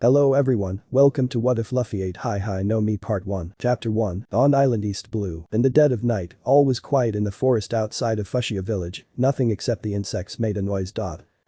Hello everyone, welcome to What If Luffy ate Hie Hie no Me Part 1, Chapter 1, on Island East Blue. In the dead of night, all was quiet in the forest outside of Fushia village, nothing except the insects made a noise.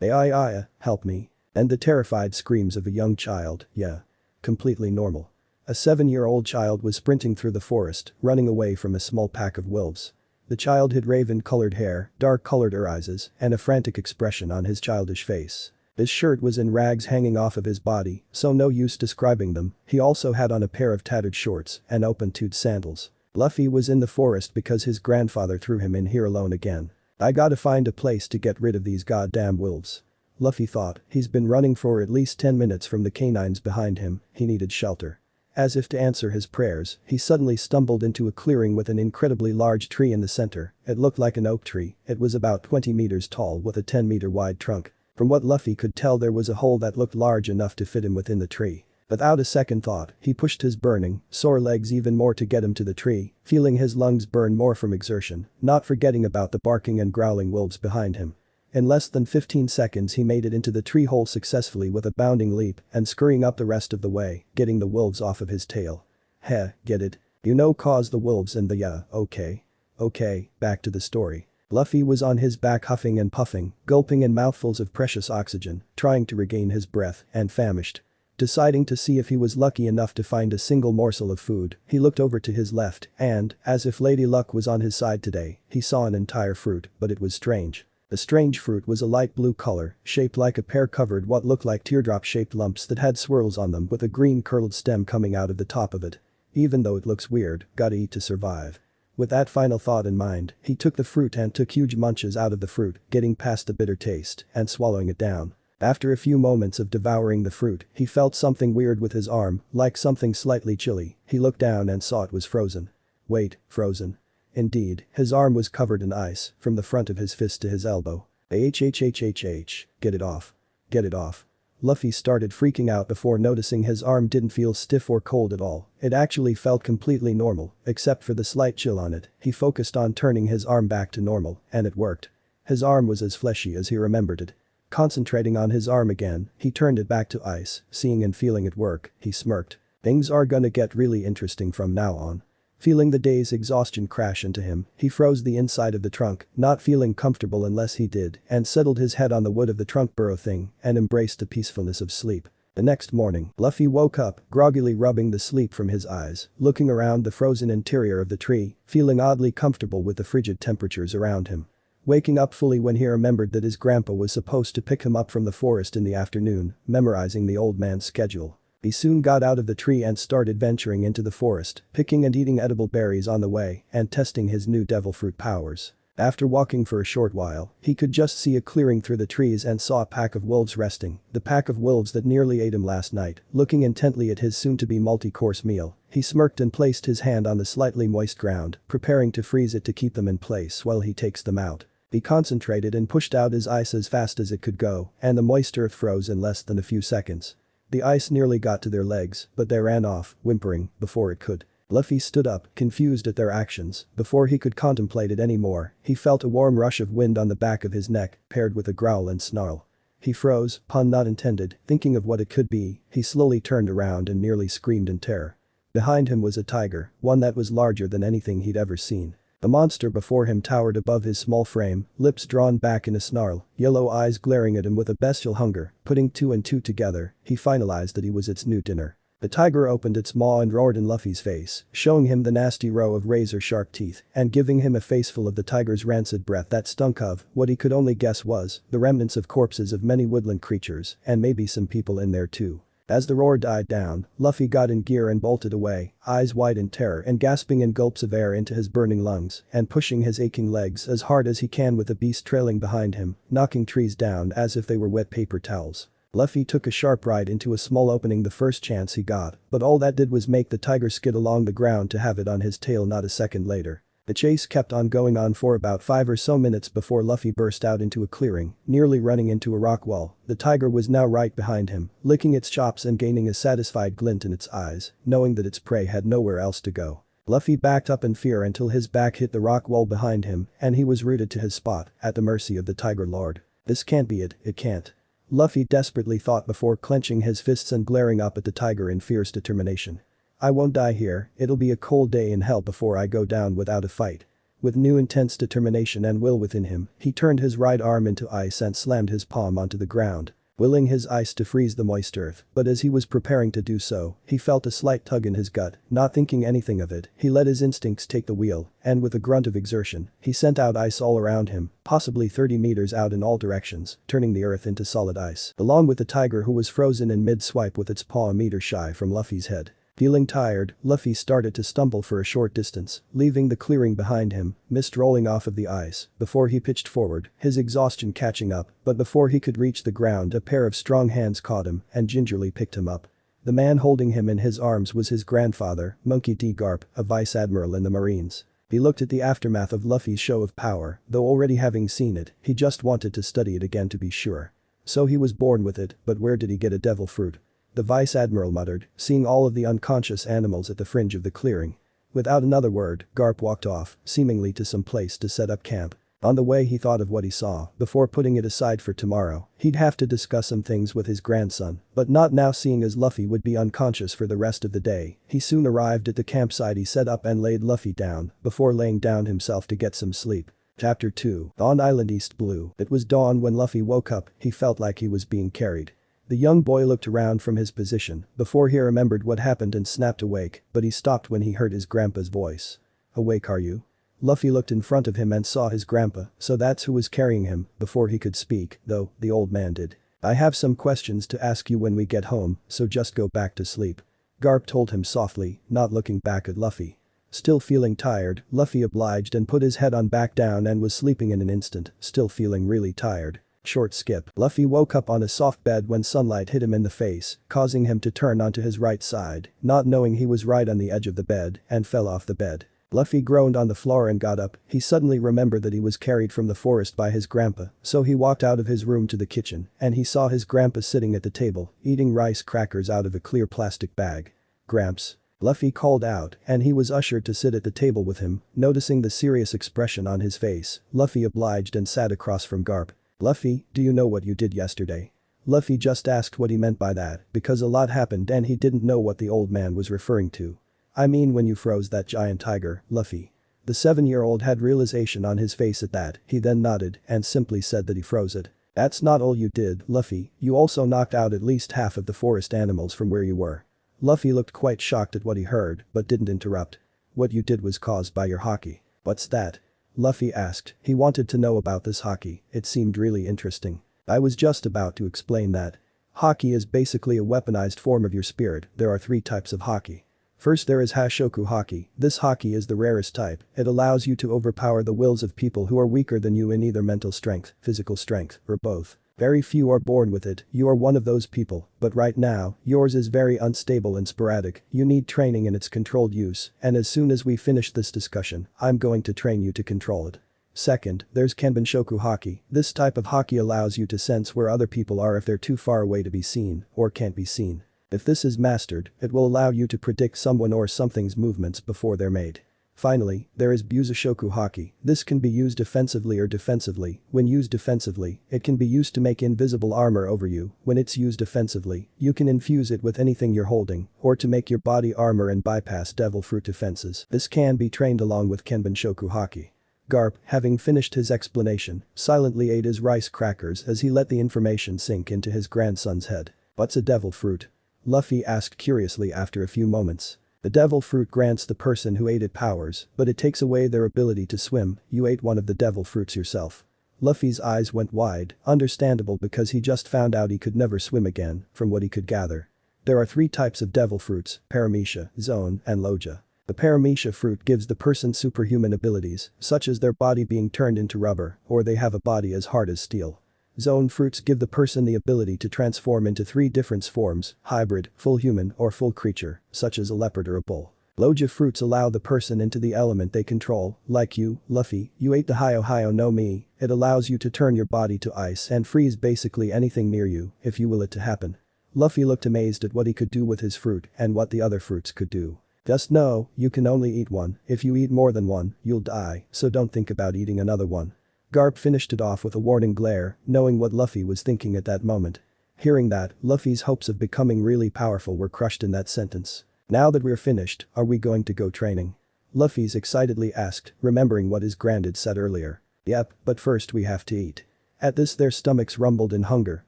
Ai, help me. And the terrified screams of a young child, yeah. Completely normal. A 7-year-old child was sprinting through the forest, running away from a small pack of wolves. The child had raven-colored hair, dark-colored eyes, and a frantic expression on his childish face. His shirt was in rags hanging off of his body, so no use describing them. He also had on a pair of tattered shorts and open-toed sandals. Luffy was in the forest because his grandfather threw him in here alone again. I gotta find a place to get rid of these goddamn wolves. Luffy thought. He's been running for at least 10 minutes from the canines behind him. He needed shelter. As if to answer his prayers, he suddenly stumbled into a clearing with an incredibly large tree in the center. It looked like an oak tree. It was about 20 meters tall with a 10-meter wide trunk. From what Luffy could tell, there was a hole that looked large enough to fit him within the tree. Without a second thought, he pushed his burning, sore legs even more to get him to the tree, feeling his lungs burn more from exertion, not forgetting about the barking and growling wolves behind him. In less than 15 seconds he made it into the tree hole successfully with a bounding leap and scurrying up the rest of the way, getting the wolves off of his tail. Heh, get it? You know, cause the wolves and the okay. Okay, back to the story. Luffy was on his back huffing and puffing, gulping in mouthfuls of precious oxygen, trying to regain his breath, and famished. Deciding to see if he was lucky enough to find a single morsel of food, he looked over to his left and, as if Lady Luck was on his side today, he saw an entire fruit, but it was strange. The strange fruit was a light blue color, shaped like a pear covered what looked like teardrop-shaped lumps that had swirls on them with a green curled stem coming out of the top of it. Even though it looks weird, gotta eat to survive. With that final thought in mind, he took the fruit and took huge munches out of the fruit, getting past the bitter taste and swallowing it down. After a few moments of devouring the fruit, he felt something weird with his arm, like something slightly chilly. He looked down and saw it was frozen. Wait, frozen? Indeed, his arm was covered in ice, from the front of his fist to his elbow. Get it off. Get it off. Luffy started freaking out before noticing his arm didn't feel stiff or cold at all. It actually felt completely normal, except for the slight chill on it. He focused on turning his arm back to normal, and it worked. His arm was as fleshy as he remembered it. Concentrating on his arm again, he turned it back to ice, seeing and feeling it work, he smirked. Things are gonna get really interesting from now on. Feeling the day's exhaustion crash into him, he froze the inside of the trunk, not feeling comfortable unless he did, and settled his head on the wood of the trunk burrow thing and embraced the peacefulness of sleep. The next morning, Luffy woke up, groggily rubbing the sleep from his eyes, looking around the frozen interior of the tree, feeling oddly comfortable with the frigid temperatures around him. Waking up fully when he remembered that his grandpa was supposed to pick him up from the forest in the afternoon, memorizing the old man's schedule. He soon got out of the tree and started venturing into the forest, picking and eating edible berries on the way and testing his new devil fruit powers. After walking for a short while, he could just see a clearing through the trees and saw a pack of wolves resting, the pack of wolves that nearly ate him last night. Looking intently at his soon-to-be multi-course meal, he smirked and placed his hand on the slightly moist ground, preparing to freeze it to keep them in place while he takes them out. He concentrated and pushed out his ice as fast as it could go, and the moist earth froze in less than a few seconds. The ice nearly got to their legs, but they ran off, whimpering, before it could. Luffy stood up, confused at their actions. Before he could contemplate it anymore, he felt a warm rush of wind on the back of his neck, paired with a growl and snarl. He froze, pun not intended, thinking of what it could be. He slowly turned around and nearly screamed in terror. Behind him was a tiger, one that was larger than anything he'd ever seen. The monster before him towered above his small frame, lips drawn back in a snarl, yellow eyes glaring at him with a bestial hunger. Putting two and two together, he finalized that he was its new dinner. The tiger opened its maw and roared in Luffy's face, showing him the nasty row of razor-sharp teeth and giving him a faceful of the tiger's rancid breath that stunk of what he could only guess was the remnants of corpses of many woodland creatures and maybe some people in there too. As the roar died down, Luffy got in gear and bolted away, eyes wide in terror and gasping in gulps of air into his burning lungs and pushing his aching legs as hard as he can with the beast trailing behind him, knocking trees down as if they were wet paper towels. Luffy took a sharp right into a small opening the first chance he got, but all that did was make the tiger skid along the ground to have it on his tail not a second later. The chase kept on going on for about 5 or so minutes before Luffy burst out into a clearing, nearly running into a rock wall. The tiger was now right behind him, licking its chops and gaining a satisfied glint in its eyes, knowing that its prey had nowhere else to go. Luffy backed up in fear until his back hit the rock wall behind him and he was rooted to his spot, at the mercy of the tiger lord. This can't be it can't. Luffy desperately thought before clenching his fists and glaring up at the tiger in fierce determination. I won't die here, it'll be a cold day in hell before I go down without a fight. With new intense determination and will within him, he turned his right arm into ice and slammed his palm onto the ground, willing his ice to freeze the moist earth, but as he was preparing to do so, he felt a slight tug in his gut, not thinking anything of it, he let his instincts take the wheel, and with a grunt of exertion, he sent out ice all around him, possibly 30 meters out in all directions, turning the earth into solid ice, along with the tiger who was frozen in mid-swipe with its paw a meter shy from Luffy's head. Feeling tired, Luffy started to stumble for a short distance, leaving the clearing behind him, mist rolling off of the ice, before he pitched forward, his exhaustion catching up, but before he could reach the ground a pair of strong hands caught him and gingerly picked him up. The man holding him in his arms was his grandfather, Monkey D. Garp, a vice admiral in the Marines. He looked at the aftermath of Luffy's show of power, though already having seen it, he just wanted to study it again to be sure. So he was born with it, but where did he get a devil fruit? The vice admiral muttered, seeing all of the unconscious animals at the fringe of the clearing. Without another word, Garp walked off, seemingly to some place to set up camp. On the way he thought of what he saw, before putting it aside for tomorrow, he'd have to discuss some things with his grandson, but not now seeing as Luffy would be unconscious for the rest of the day. He soon arrived at the campsite he set up and laid Luffy down, before laying down himself to get some sleep. Chapter 2. On Island East Blue. It was dawn when Luffy woke up, he felt like he was being carried. The young boy looked around from his position before he remembered what happened and snapped awake, but he stopped when he heard his grandpa's voice. Awake are you? Luffy looked in front of him and saw his grandpa, so that's who was carrying him, before he could speak, though, the old man did. I have some questions to ask you when we get home, so just go back to sleep. Garp told him softly, not looking back at Luffy. Still feeling tired, Luffy obliged and put his head on back down and was sleeping in an instant, still feeling really tired. Short skip. Luffy woke up on a soft bed when sunlight hit him in the face, causing him to turn onto his right side, not knowing he was right on the edge of the bed, and fell off the bed. Luffy groaned on the floor and got up. He suddenly remembered that he was carried from the forest by his grandpa, so he walked out of his room to the kitchen, and he saw his grandpa sitting at the table, eating rice crackers out of a clear plastic bag. Gramps. Luffy called out, and he was ushered to sit at the table with him. Noticing the serious expression on his face, Luffy obliged and sat across from Garp. Luffy, do you know what you did yesterday? Luffy just asked what he meant by that, because a lot happened and he didn't know what the old man was referring to. I mean when you froze that giant tiger, Luffy. The 7-year-old had realization on his face at that, he then nodded and simply said that he froze it. That's not all you did, Luffy, you also knocked out at least half of the forest animals from where you were. Luffy looked quite shocked at what he heard, but didn't interrupt. What you did was caused by your HAKI. What's that? Luffy asked. He wanted to know about this HAKI, it seemed really interesting. I was just about to explain that. HAKI is basically a weaponized form of your spirit. There are 3 types of HAKI. First there is Hashoku HAKI. This HAKI is the rarest type. It allows you to overpower the wills of people who are weaker than you in either mental strength, physical strength, or both. Very few are born with it, you are one of those people, but right now, yours is very unstable and sporadic, you need training in its controlled use, and as soon as we finish this discussion, I'm going to train you to control it. Second, there's Kanbenshoku HAKI. This type of HAKI allows you to sense where other people are if they're too far away to be seen, or can't be seen. If this is mastered, it will allow you to predict someone or something's movements before they're made. Finally, there is Byuzushoku HAKI. This can be used offensively or defensively. When used defensively, it can be used to make invisible armor over you. When it's used offensively, you can infuse it with anything you're holding, or to make your body armor and bypass devil fruit defenses. This can be trained along with Kanbenshoku HAKI. Garp, having finished his explanation, silently ate his rice crackers as he let the information sink into his grandson's head. What's a devil fruit? Luffy asked curiously after a few moments. The devil fruit grants the person who ate it powers, but it takes away their ability to swim. You ate one of the devil fruits yourself. Luffy's eyes went wide, understandable because he just found out he could never swim again, from what he could gather. There are 3 types of devil fruits, Paramecia, Zone, and Loja. The Paramecia fruit gives the person superhuman abilities, such as their body being turned into rubber, or they have a body as hard as steel. Zone fruits give the person the ability to transform into 3 different forms, hybrid, full human or full creature, such as a leopard or a bull. Loja fruits allow the person into the element they control, like you, Luffy, you ate the Hie Hie no Mi, it allows you to turn your body to ice and freeze basically anything near you, if you will it to happen. Luffy looked amazed at what he could do with his fruit and what the other fruits could do. Just know, you can only eat one, if you eat more than one, you'll die, so don't think about eating another one. Garp finished it off with a warning glare, knowing what Luffy was thinking at that moment. Hearing that, Luffy's hopes of becoming really powerful were crushed in that sentence. Now that we're finished, are we going to go training? Luffy's excitedly asked, remembering what his granddad said earlier. Yep, but first we have to eat. At this their stomachs rumbled in hunger,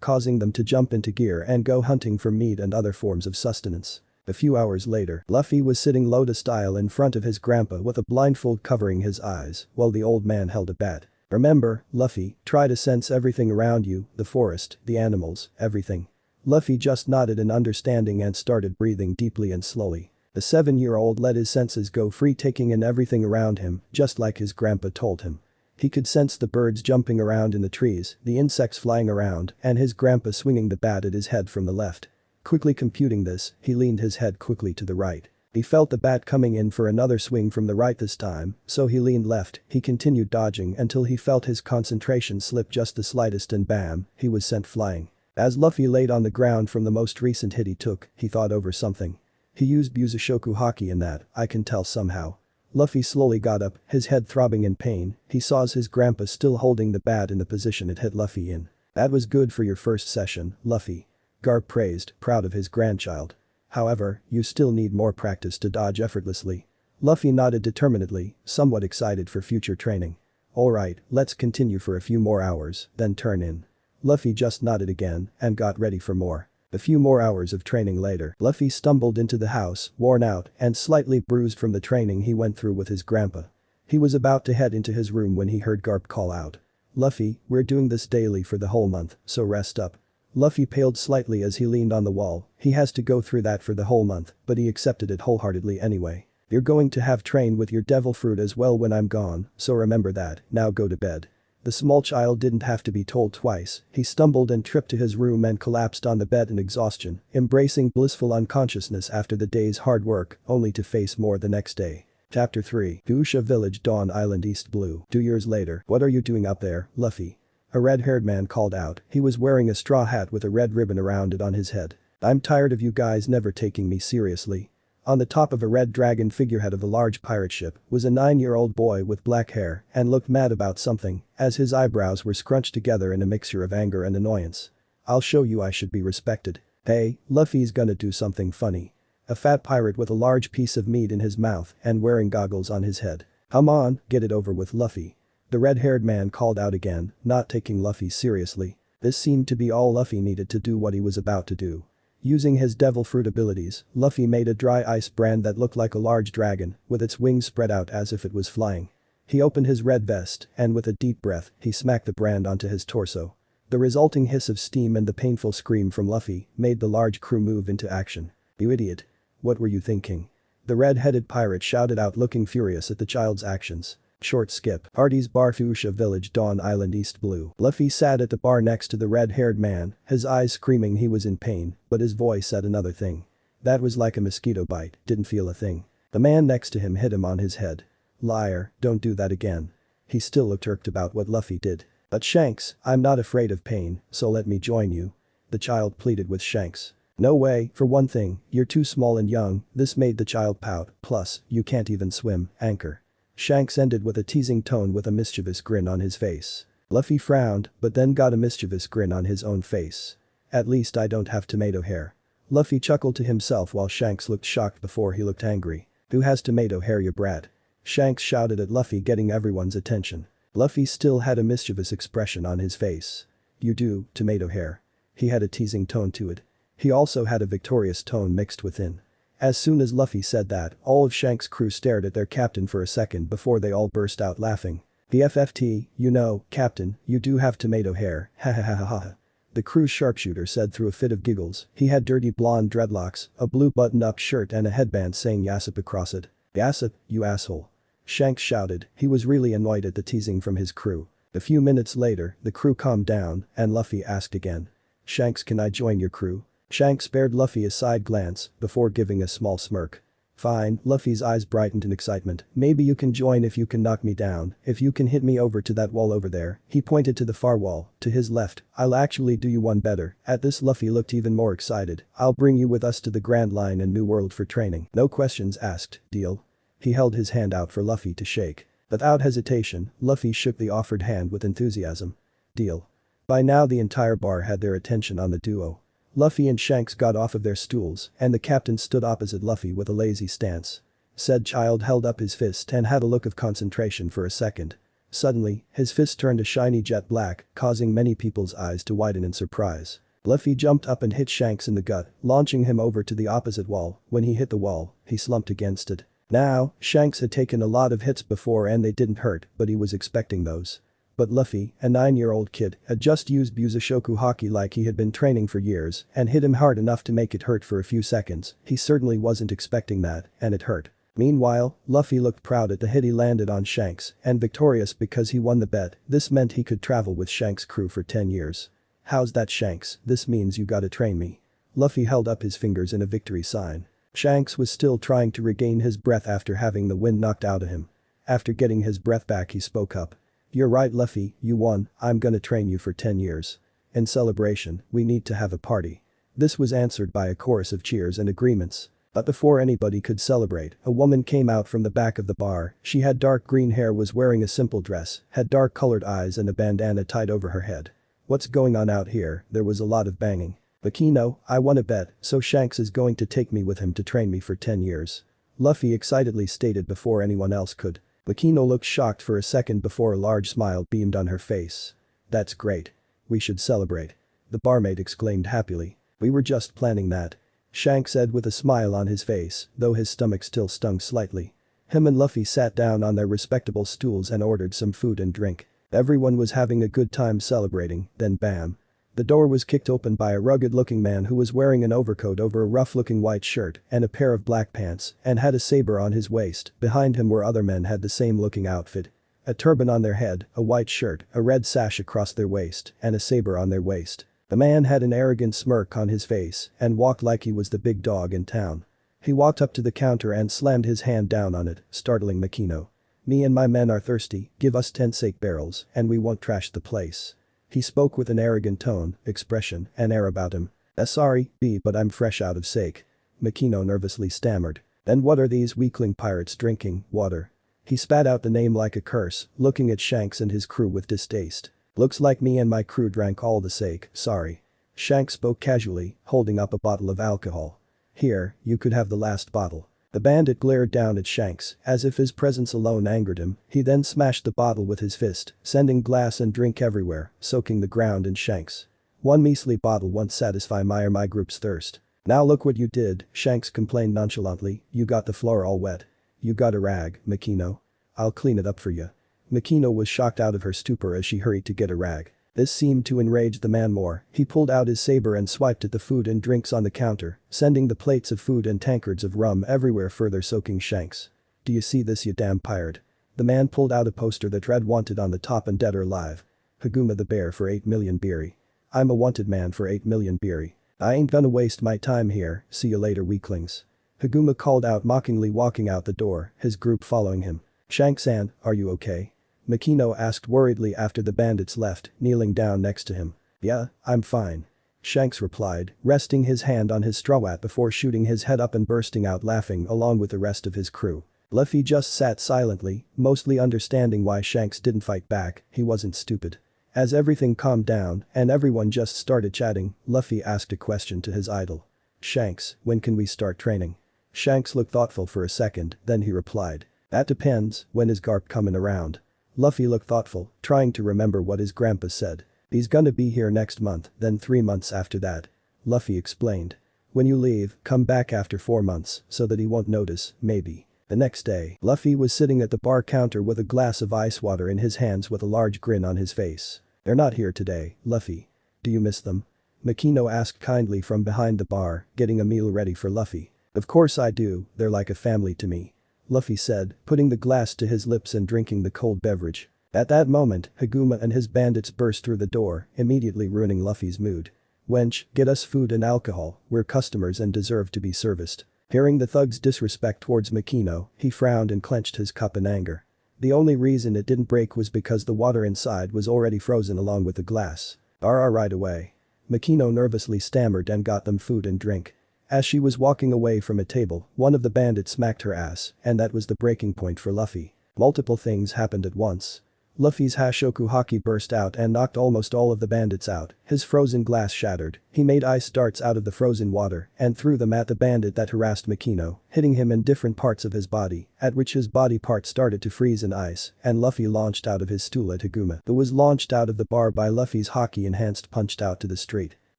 causing them to jump into gear and go hunting for meat and other forms of sustenance. A few hours later, Luffy was sitting Lotus-style in front of his grandpa with a blindfold covering his eyes, while the old man held a bat. Remember, Luffy, try to sense everything around you, the forest, the animals, everything. Luffy just nodded in understanding and started breathing deeply and slowly. The 7-year-old let his senses go free, taking in everything around him, just like his grandpa told him. He could sense the birds jumping around in the trees, the insects flying around, and his grandpa swinging the bat at his head from the left. Quickly computing this, he leaned his head quickly to the right. He felt the bat coming in for another swing from the right this time, so he leaned left. He continued dodging until he felt his concentration slip just the slightest and bam, he was sent flying. As Luffy laid on the ground from the most recent hit he took, he thought over something. He used Busoshoku Haki in that, I can tell somehow. Luffy slowly got up, his head throbbing in pain. He saw his grandpa still holding the bat in the position it hit Luffy in. That was good for your first session, Luffy. Garp praised, proud of his grandchild. However, you still need more practice to dodge effortlessly. Luffy nodded determinedly, somewhat excited for future training. Alright, let's continue for a few more hours, then turn in. Luffy just nodded again and got ready for more. A few more hours of training later, Luffy stumbled into the house, worn out and slightly bruised from the training he went through with his grandpa. He was about to head into his room when he heard Garp call out. Luffy, we're doing this daily for the whole month, so rest up. Luffy paled slightly as he leaned on the wall. He has to go through that for the whole month, but he accepted it wholeheartedly anyway. You're going to have train with your devil fruit as well when I'm gone, so remember that, now go to bed. The small child didn't have to be told twice. He stumbled and tripped to his room and collapsed on the bed in exhaustion, embracing blissful unconsciousness after the day's hard work, only to face more the next day. Chapter 3. Fuchsia Village, Dawn Island, East Blue. 2 years later, what are you doing up there, Luffy? A red-haired man called out. He was wearing a straw hat with a red ribbon around it on his head. I'm tired of you guys never taking me seriously. On the top of a red dragon figurehead of a large pirate ship was a 9-year-old boy with black hair and looked mad about something as his eyebrows were scrunched together in a mixture of anger and annoyance. I'll show you I should be respected. Hey, Luffy's gonna do something funny. A fat pirate with a large piece of meat in his mouth and wearing goggles on his head. Come on, get it over with, Luffy. The red-haired man called out again, not taking Luffy seriously. This seemed to be all Luffy needed to do what he was about to do. Using his devil fruit abilities, Luffy made a dry ice brand that looked like a large dragon, with its wings spread out as if it was flying. He opened his red vest, and with a deep breath, he smacked the brand onto his torso. The resulting hiss of steam and the painful scream from Luffy made the large crew move into action. You idiot. What were you thinking? The red-headed pirate shouted out, looking furious at the child's actions. Short skip. Artie's Bar, Fuchsia Village, Dawn Island, East Blue. Luffy sat at the bar next to the red-haired man, his eyes screaming he was in pain, but his voice said another thing. That was like a mosquito bite, didn't feel a thing. The man next to him hit him on his head. Liar, don't do that again. He still looked irked about what Luffy did. But Shanks, I'm not afraid of pain, so let me join you. The child pleaded with Shanks. No way, for one thing, you're too small and young. This made the child pout, plus, you can't even swim, anchor. Shanks ended with a teasing tone with a mischievous grin on his face. Luffy frowned, but then got a mischievous grin on his own face. At least I don't have tomato hair. Luffy chuckled to himself while Shanks looked shocked before he looked angry. Who has tomato hair, you brat? Shanks shouted at Luffy, getting everyone's attention. Luffy still had a mischievous expression on his face. You do, tomato hair. He had a teasing tone to it. He also had a victorious tone mixed within. As soon as Luffy said that, all of Shanks' crew stared at their captain for a second before they all burst out laughing. The FFT, you know, Captain, you do have tomato hair, ha ha ha ha ha. The crew's sharpshooter said through a fit of giggles. He had dirty blonde dreadlocks, a blue buttoned-up shirt and a headband saying Yassip across it. Yassip, you asshole. Shanks shouted. He was really annoyed at the teasing from his crew. A few minutes later, the crew calmed down and Luffy asked again. Shanks, can I join your crew? Shanks spared Luffy a side glance before giving a small smirk. Fine, Luffy's eyes brightened in excitement. Maybe you can join if you can knock me down, if you can hit me over to that wall over there. He pointed to the far wall, to his left. I'll actually do you one better. At this, Luffy looked even more excited. I'll bring you with us to the Grand Line and New World for training. No questions asked, deal? He held his hand out for Luffy to shake. Without hesitation, Luffy shook the offered hand with enthusiasm. Deal. By now the entire bar had their attention on the duo. Luffy and Shanks got off of their stools and the captain stood opposite Luffy with a lazy stance. Said child held up his fist and had a look of concentration for a second. Suddenly, his fist turned a shiny jet black, causing many people's eyes to widen in surprise. Luffy jumped up and hit Shanks in the gut, launching him over to the opposite wall. When he hit the wall, he slumped against it. Now, Shanks had taken a lot of hits before and they didn't hurt, but he was expecting those. But Luffy, a 9-year-old kid, had just used Busoshoku Haki like he had been training for years and hit him hard enough to make it hurt for a few seconds. He certainly wasn't expecting that, and it hurt. Meanwhile, Luffy looked proud at the hit he landed on Shanks and victorious because he won the bet. This meant he could travel with Shanks' crew for 10 years. How's that, Shanks? This means you gotta train me. Luffy held up his fingers in a victory sign. Shanks was still trying to regain his breath after having the wind knocked out of him. After getting his breath back he spoke up. You're right Luffy, you won, I'm gonna train you for 10 years. In celebration, we need to have a party. This was answered by a chorus of cheers and agreements. But before anybody could celebrate, a woman came out from the back of the bar. She had dark green hair, was wearing a simple dress, had dark colored eyes and a bandana tied over her head. What's going on out here? There was a lot of banging. Makino, I won a bet, so Shanks is going to take me with him to train me for 10 years. Luffy excitedly stated before anyone else could. Makino looked shocked for a second before a large smile beamed on her face. That's great. We should celebrate. The barmaid exclaimed happily. We were just planning that. Shanks said with a smile on his face, though his stomach still stung slightly. Him and Luffy sat down on their respectable stools and ordered some food and drink. Everyone was having a good time celebrating, then bam. The door was kicked open by a rugged-looking man who was wearing an overcoat over a rough-looking white shirt and a pair of black pants and had a saber on his waist. Behind him were other men had the same looking outfit. A turban on their head, a white shirt, a red sash across their waist, and a saber on their waist. The man had an arrogant smirk on his face and walked like he was the big dog in town. He walked up to the counter and slammed his hand down on it, startling Makino. Me and my men are thirsty, give us 10 sake barrels and we won't trash the place. He spoke with an arrogant tone, expression, and air about him. Sorry, B, but I'm fresh out of sake. Makino nervously stammered. Then what are these weakling pirates drinking? Water. He spat out the name like a curse, looking at Shanks and his crew with distaste. Looks like me and my crew drank all the sake, sorry. Shanks spoke casually, holding up a bottle of alcohol. Here, you could have the last bottle. The bandit glared down at Shanks, as if his presence alone angered him. He then smashed the bottle with his fist, sending glass and drink everywhere, soaking the ground and Shanks. One measly bottle won't satisfy my group's thirst. Now look what you did, Shanks complained nonchalantly, you got the floor all wet. You got a rag, Makino. I'll clean it up for you. Makino was shocked out of her stupor as she hurried to get a rag. This seemed to enrage the man more. He pulled out his saber and swiped at the food and drinks on the counter, sending the plates of food and tankards of rum everywhere, further soaking Shanks. Do you see this, you damn pirate? The man pulled out a poster that read wanted on the top and dead or alive. Haguma the bear for 8 million beery. I'm a wanted man for 8 million beery. I ain't gonna waste my time here, see you later weaklings. Haguma called out mockingly, walking out the door, his group following him. Shanks-san, are you okay? Makino asked worriedly after the bandits left, kneeling down next to him. Yeah, I'm fine. Shanks replied, resting his hand on his Strawhat before shooting his head up and bursting out laughing along with the rest of his crew. Luffy just sat silently, mostly understanding why Shanks didn't fight back. He wasn't stupid. As everything calmed down and everyone just started chatting, Luffy asked a question to his idol. Shanks, when can we start training? Shanks looked thoughtful for a second, then he replied. That depends, when is Garp coming around? Luffy looked thoughtful, trying to remember what his grandpa said. He's gonna be here next month, then 3 months after that. Luffy explained. When you leave, come back after 4 months, so that he won't notice, maybe. The next day, Luffy was sitting at the bar counter with a glass of ice water in his hands with a large grin on his face. They're not here today, Luffy. Do you miss them? Makino asked kindly from behind the bar, getting a meal ready for Luffy. Of course I do, they're like a family to me. Luffy said, putting the glass to his lips and drinking the cold beverage. At that moment, Haguma and his bandits burst through the door, immediately ruining Luffy's mood. Wench, get us food and alcohol, we're customers and deserve to be serviced. Hearing the thug's disrespect towards Makino, he frowned and clenched his cup in anger. The only reason it didn't break was because the water inside was already frozen along with the glass. Right away. Makino nervously stammered and got them food and drink. As she was walking away from a table, one of the bandits smacked her ass, and that was the breaking point for Luffy. Multiple things happened at once. Luffy's Hashoku haki burst out and knocked almost all of the bandits out, his frozen glass shattered, he made ice darts out of the frozen water and threw them at the bandit that harassed Makino, hitting him in different parts of his body, at which his body part started to freeze in ice, and Luffy launched out of his stool at Haguma, who was launched out of the bar by Luffy's haki-enhanced punched out to the street.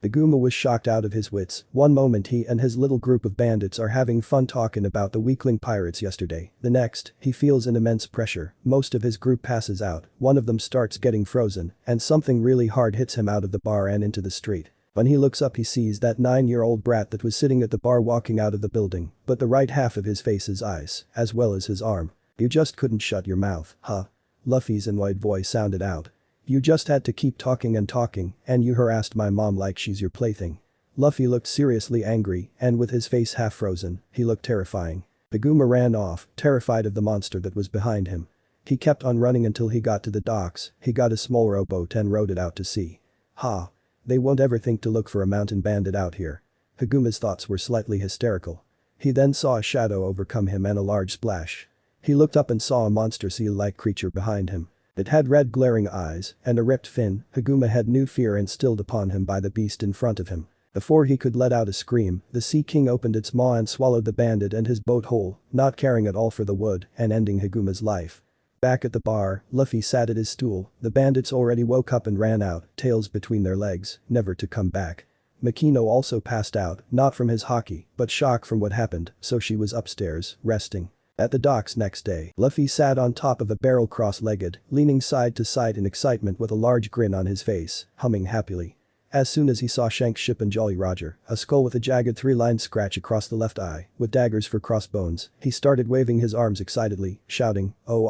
Haguma was shocked out of his wits, one moment he and his little group of bandits are having fun talking about the weakling pirates yesterday, the next, he feels an immense pressure, most of his group passes out, one of them starts getting frozen, and something really hard hits him out of the bar and into the street. When he looks up he sees that 9-year-old brat that was sitting at the bar walking out of the building, but the right half of his face is ice, as well as his arm. "You just couldn't shut your mouth, huh?" Luffy's annoyed voice sounded out. "You just had to keep talking, and you harassed my mom like she's your plaything." Luffy looked seriously angry, and with his face half frozen, he looked terrifying. Haguma ran off, terrified of the monster that was behind him. He kept on running until he got to the docks, he got a small rowboat and rowed it out to sea. Ha! They won't ever think to look for a mountain bandit out here. Haguma's thoughts were slightly hysterical. He then saw a shadow overcome him and a large splash. He looked up and saw a monster seal-like creature behind him. It had red glaring eyes and a ripped fin. Haguma had new fear instilled upon him by the beast in front of him. Before he could let out a scream, the Sea King opened its maw and swallowed the bandit and his boat whole, not caring at all for the wood and ending Haguma's life. Back at the bar, Luffy sat at his stool, the bandits already woke up and ran out, tails between their legs, never to come back. Makino also passed out, not from his haki, but shock from what happened, so she was upstairs, resting. At the docks next day, Luffy sat on top of a barrel cross-legged, leaning side to side in excitement with a large grin on his face, humming happily. As soon as he saw Shanks ship and Jolly Roger, a skull with a jagged 3-line scratch across the left eye, with daggers for crossbones, he started waving his arms excitedly, shouting, "Oh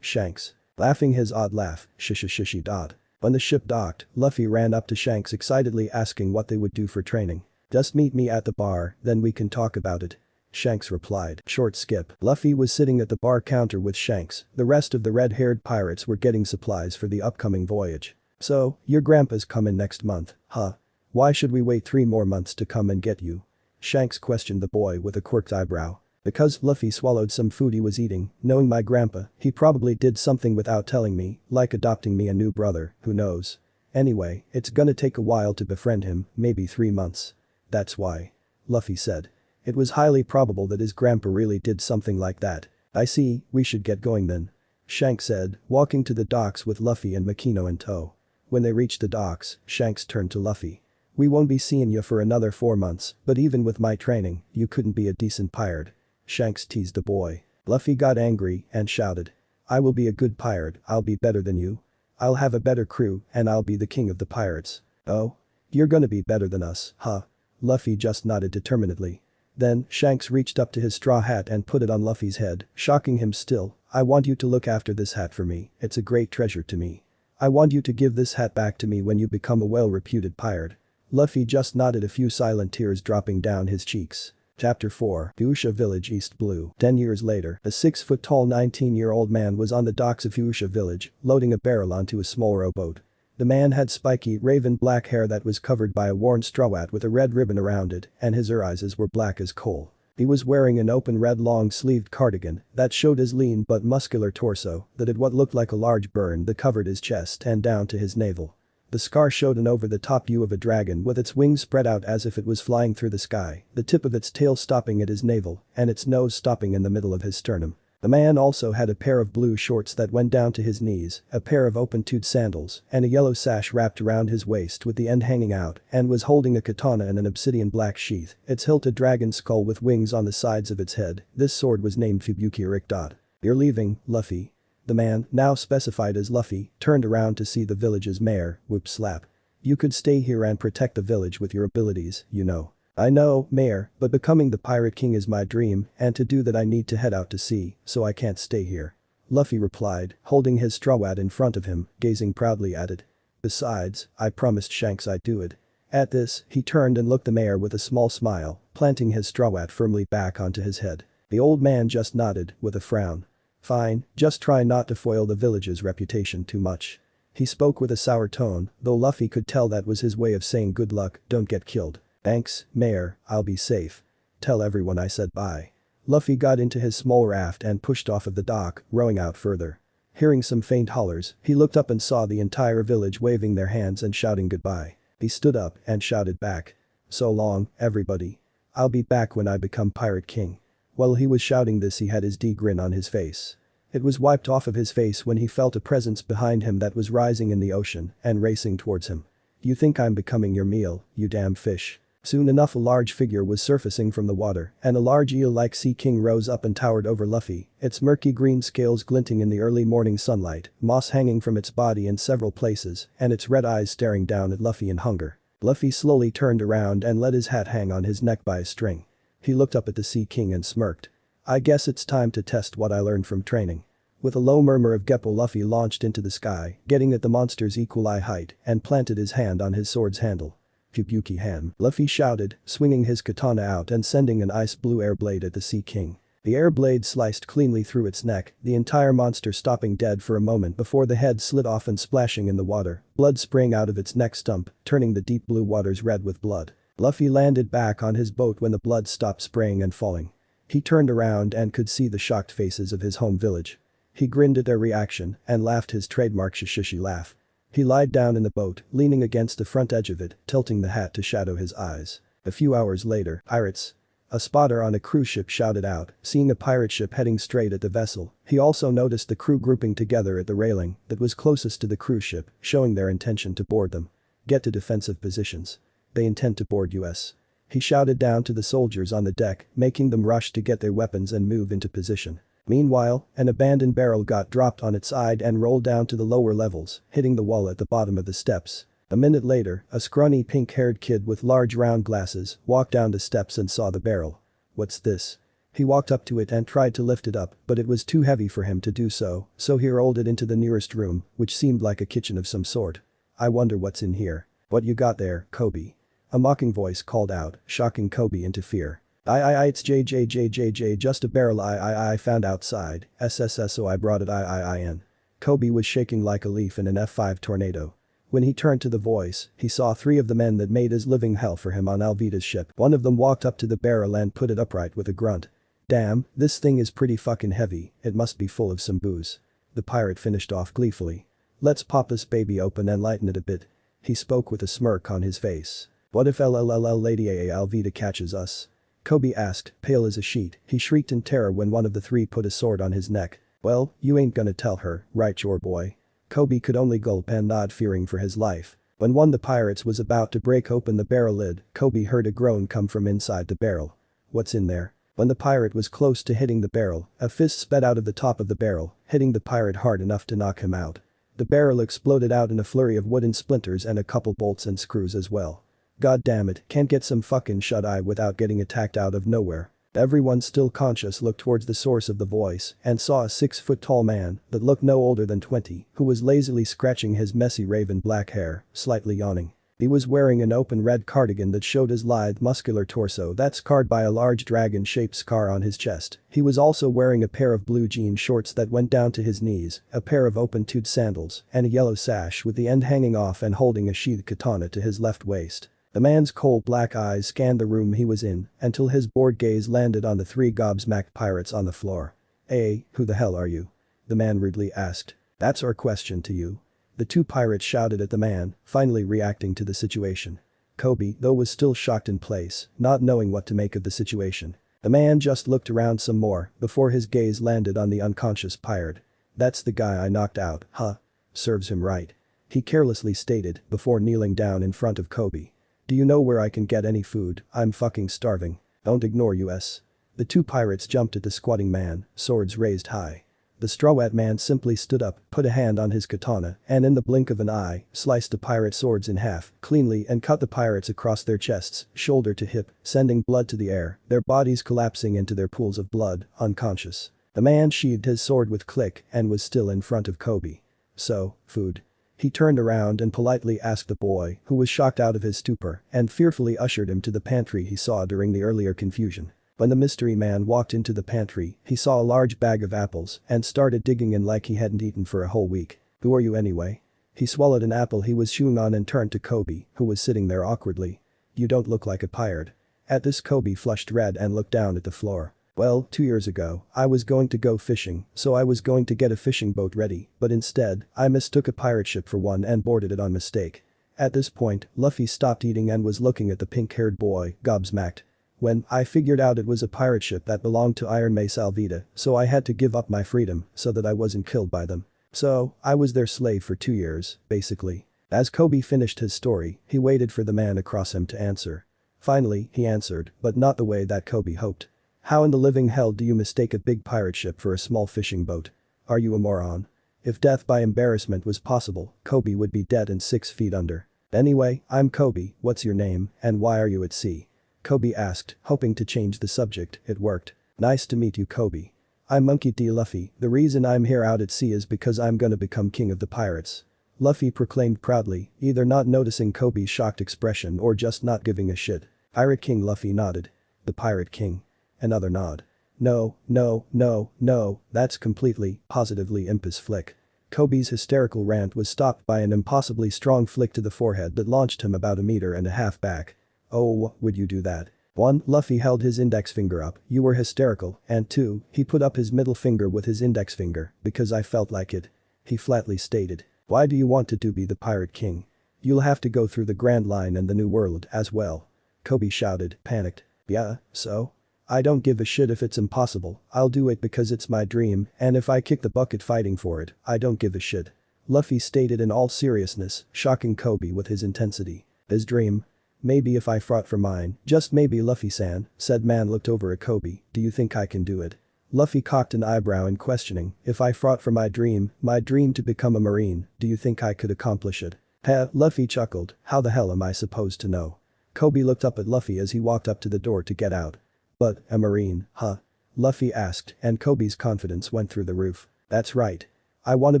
Shanks." Laughing his odd laugh, shishi dot. When the ship docked, Luffy ran up to Shanks excitedly asking what they would do for training. "Just meet me at the bar, then we can talk about it." Shanks replied. Short skip. Luffy was sitting at the bar counter with Shanks, the rest of the red-haired pirates were getting supplies for the upcoming voyage. "So, your grandpa's coming next month, huh? Why should we wait 3 more months to come and get you?" Shanks questioned the boy with a quirked eyebrow. "Because Luffy swallowed some food he was eating, knowing my grandpa, he probably did something without telling me, like adopting me a new brother, who knows. Anyway, it's gonna take a while to befriend him, maybe 3 months. That's why." Luffy said. It was highly probable that his grandpa really did something like that. "I see, we should get going then," Shanks said, walking to the docks with Luffy and Makino in tow. When they reached the docks, Shanks turned to Luffy. "We won't be seeing you for another 4 months, but even with my training, you couldn't be a decent pirate." Shanks teased the boy. Luffy got angry and shouted. "I will be a good pirate, I'll be better than you. I'll have a better crew and I'll be the king of the pirates." "Oh? You're gonna be better than us, huh?" Luffy just nodded determinedly. Then, Shanks reached up to his straw hat and put it on Luffy's head, shocking him still. "I want you to look after this hat for me, it's a great treasure to me. I want you to give this hat back to me when you become a well-reputed pirate." Luffy just nodded, a few silent tears dropping down his cheeks. Chapter 4. Fuchsia Village, East Blue. 10 years later, a 6-foot-tall 19-year-old man was on the docks of Fuchsia Village, loading a barrel onto a small rowboat. The man had spiky, raven black hair that was covered by a worn strawhat with a red ribbon around it, and his eyes were black as coal. He was wearing an open red long-sleeved cardigan that showed his lean but muscular torso that had what looked like a large burn that covered his chest and down to his navel. The scar showed an over-the-top view of a dragon with its wings spread out as if it was flying through the sky, the tip of its tail stopping at his navel, and its nose stopping in the middle of his sternum. The man also had a pair of blue shorts that went down to his knees, a pair of open-toed sandals, and a yellow sash wrapped around his waist with the end hanging out, and was holding a katana in an obsidian black sheath, its hilt a dragon skull with wings on the sides of its head. This sword was named Fubuki Rick. "You're leaving, Luffy?" The man, now specified as Luffy, turned around to see the village's mayor, whoop slap. "You could stay here and protect the village with your abilities, you know." "I know, Mayor, but becoming the Pirate King is my dream, and to do that I need to head out to sea, so I can't stay here." Luffy replied, holding his strawhat in front of him, gazing proudly at it. "Besides, I promised Shanks I'd do it." At this, he turned and looked the mayor with a small smile, planting his strawhat firmly back onto his head. The old man just nodded, with a frown. "Fine, just try not to foil the village's reputation too much." He spoke with a sour tone, though Luffy could tell that was his way of saying good luck, don't get killed. Thanks, Mayor, I'll be safe. Tell everyone I said bye. Luffy got into his small raft and pushed off of the dock, rowing out further. Hearing some faint hollers, he looked up and saw the entire village waving their hands and shouting goodbye. He stood up and shouted back. So long, everybody. I'll be back when I become Pirate King. While he was shouting this he had his grin on his face. It was wiped off of his face when he felt a presence behind him that was rising in the ocean and racing towards him. You think I'm becoming your meal, you damn fish. Soon enough a large figure was surfacing from the water and a large eel-like sea king rose up and towered over Luffy, its murky green scales glinting in the early morning sunlight, moss hanging from its body in several places and its red eyes staring down at Luffy in hunger. Luffy slowly turned around and let his hat hang on his neck by a string. He looked up at the Sea King and smirked. I guess it's time to test what I learned from training. With a low murmur of Geppo Luffy launched into the sky, getting at the monster's equal eye height and planted his hand on his sword's handle. Fubuki Ham, Luffy shouted, swinging his katana out and sending an ice blue air blade at the Sea King. The air blade sliced cleanly through its neck, the entire monster stopping dead for a moment before the head slid off and splashing in the water, blood spraying out of its neck stump, turning the deep blue waters red with blood. Luffy landed back on his boat when the blood stopped spraying and falling. He turned around and could see the shocked faces of his home village. He grinned at their reaction and laughed his trademark shishishi laugh. He lied down in the boat, leaning against the front edge of it, tilting the hat to shadow his eyes. A few hours later, pirates. A spotter on a cruise ship shouted out, seeing a pirate ship heading straight at the vessel. He also noticed the crew grouping together at the railing that was closest to the cruise ship, showing their intention to board them. Get to defensive positions. They intend to board us. He shouted down to the soldiers on the deck, making them rush to get their weapons and move into position. Meanwhile, an abandoned barrel got dropped on its side and rolled down to the lower levels, hitting the wall at the bottom of the steps. A minute later, a scrawny pink-haired kid with large round glasses walked down the steps and saw the barrel. What's this? He walked up to it and tried to lift it up, but it was too heavy for him to do so he rolled it into the nearest room, which seemed like a kitchen of some sort. I wonder what's in here. What you got there, Kobe? A mocking voice called out, shocking Kobe into fear. It's JJJJJ, just a barrel I found outside, SSSO I brought it in. Kobe was shaking like a leaf in an F5 tornado. When he turned to the voice, he saw 3 of the men that made his living hell for him on Alvida's ship. One of them walked up to the barrel and put it upright with a grunt. Damn, this thing is pretty fucking heavy, it must be full of some booze. The pirate finished off gleefully. Let's pop this baby open and lighten it a bit. He spoke with a smirk on his face. What if Lady Alvida catches us? Kobe asked, pale as a sheet. He shrieked in terror when one of the 3 put a sword on his neck. Well, you ain't gonna tell her, right your boy? Kobe could only gulp and nod, fearing for his life. When one of the pirates was about to break open the barrel lid, Kobe heard a groan come from inside the barrel. What's in there? When the pirate was close to hitting the barrel, a fist sped out of the top of the barrel, hitting the pirate hard enough to knock him out. The barrel exploded out in a flurry of wooden splinters and a couple bolts and screws as well. God damn it, can't get some fucking shut-eye without getting attacked out of nowhere. Everyone still conscious looked towards the source of the voice and saw a 6-foot-tall man that looked no older than 20 who was lazily scratching his messy raven black hair, slightly yawning. He was wearing an open red cardigan that showed his lithe muscular torso that's scarred by a large dragon-shaped scar on his chest. He was also wearing a pair of blue jean shorts that went down to his knees, a pair of open-toed sandals, and a yellow sash with the end hanging off and holding a sheathed katana to his left waist. The man's cold black eyes scanned the room he was in until his bored gaze landed on the 3 gobsmacked pirates on the floor. Hey, who the hell are you? The man rudely asked. That's our question to you. The 2 pirates shouted at the man, finally reacting to the situation. Kobe, though, was still shocked in place, not knowing what to make of the situation. The man just looked around some more before his gaze landed on the unconscious pirate. That's the guy I knocked out, huh? Serves him right. He carelessly stated before kneeling down in front of Kobe. Do you know where I can get any food? I'm fucking starving. Don't ignore us. The 2 pirates jumped at the squatting man, swords raised high. The Strawhat man simply stood up, put a hand on his katana, and in the blink of an eye, sliced the pirate swords in half, cleanly, and cut the pirates across their chests, shoulder to hip, sending blood to the air, their bodies collapsing into their pools of blood, unconscious. The man sheathed his sword with click and was still in front of Kobe. So, food. He turned around and politely asked the boy, who was shocked out of his stupor, and fearfully ushered him to the pantry he saw during the earlier confusion. When the mystery man walked into the pantry, he saw a large bag of apples and started digging in like he hadn't eaten for a whole week. Who are you anyway? He swallowed an apple he was chewing on and turned to Kobe, who was sitting there awkwardly. You don't look like a pirate. At this Kobe flushed red and looked down at the floor. Well, 2 years ago, I was going to go fishing, so I was going to get a fishing boat ready, but instead, I mistook a pirate ship for one and boarded it on mistake. At this point, Luffy stopped eating and was looking at the pink-haired boy, gobsmacked. When I figured out it was a pirate ship that belonged to Iron Mace Alvida, so I had to give up my freedom so that I wasn't killed by them. So, I was their slave for 2 years, basically. As Kobe finished his story, he waited for the man across him to answer. Finally, he answered, but not the way that Kobe hoped. How in the living hell do you mistake a big pirate ship for a small fishing boat? Are you a moron? If death by embarrassment was possible, Kobe would be dead and 6 feet under. Anyway, I'm Kobe, what's your name, and why are you at sea? Kobe asked, hoping to change the subject. It worked. Nice to meet you, Kobe. I'm Monkey D. Luffy, the reason I'm here out at sea is because I'm gonna become king of the pirates. Luffy proclaimed proudly, either not noticing Kobe's shocked expression or just not giving a shit. Pirate King Luffy nodded. The Pirate King. Another nod. No, no, no, no, that's completely, positively impus flick. Kobe's hysterical rant was stopped by an impossibly strong flick to the forehead that launched him about 1.5 meters back. Oh, would you do that? 1. Luffy held his index finger up, you were hysterical, and 2. He put up his middle finger with his index finger, because I felt like it. He flatly stated. Why do you want to be the Pirate King? You'll have to go through the Grand Line and the New World as well. Kobe shouted, panicked. Yeah, so? I don't give a shit if it's impossible, I'll do it because it's my dream, and if I kick the bucket fighting for it, I don't give a shit. Luffy stated in all seriousness, shocking Kobe with his intensity. His dream? Maybe if I fought for mine, just maybe Luffy-san, said man looked over at Kobe, do you think I can do it? Luffy cocked an eyebrow in questioning, if I fought for my dream to become a marine, do you think I could accomplish it? Heh, Luffy chuckled, how the hell am I supposed to know? Kobe looked up at Luffy as he walked up to the door to get out. But, a marine, huh? Luffy asked, and Kobe's confidence went through the roof. That's right. I want to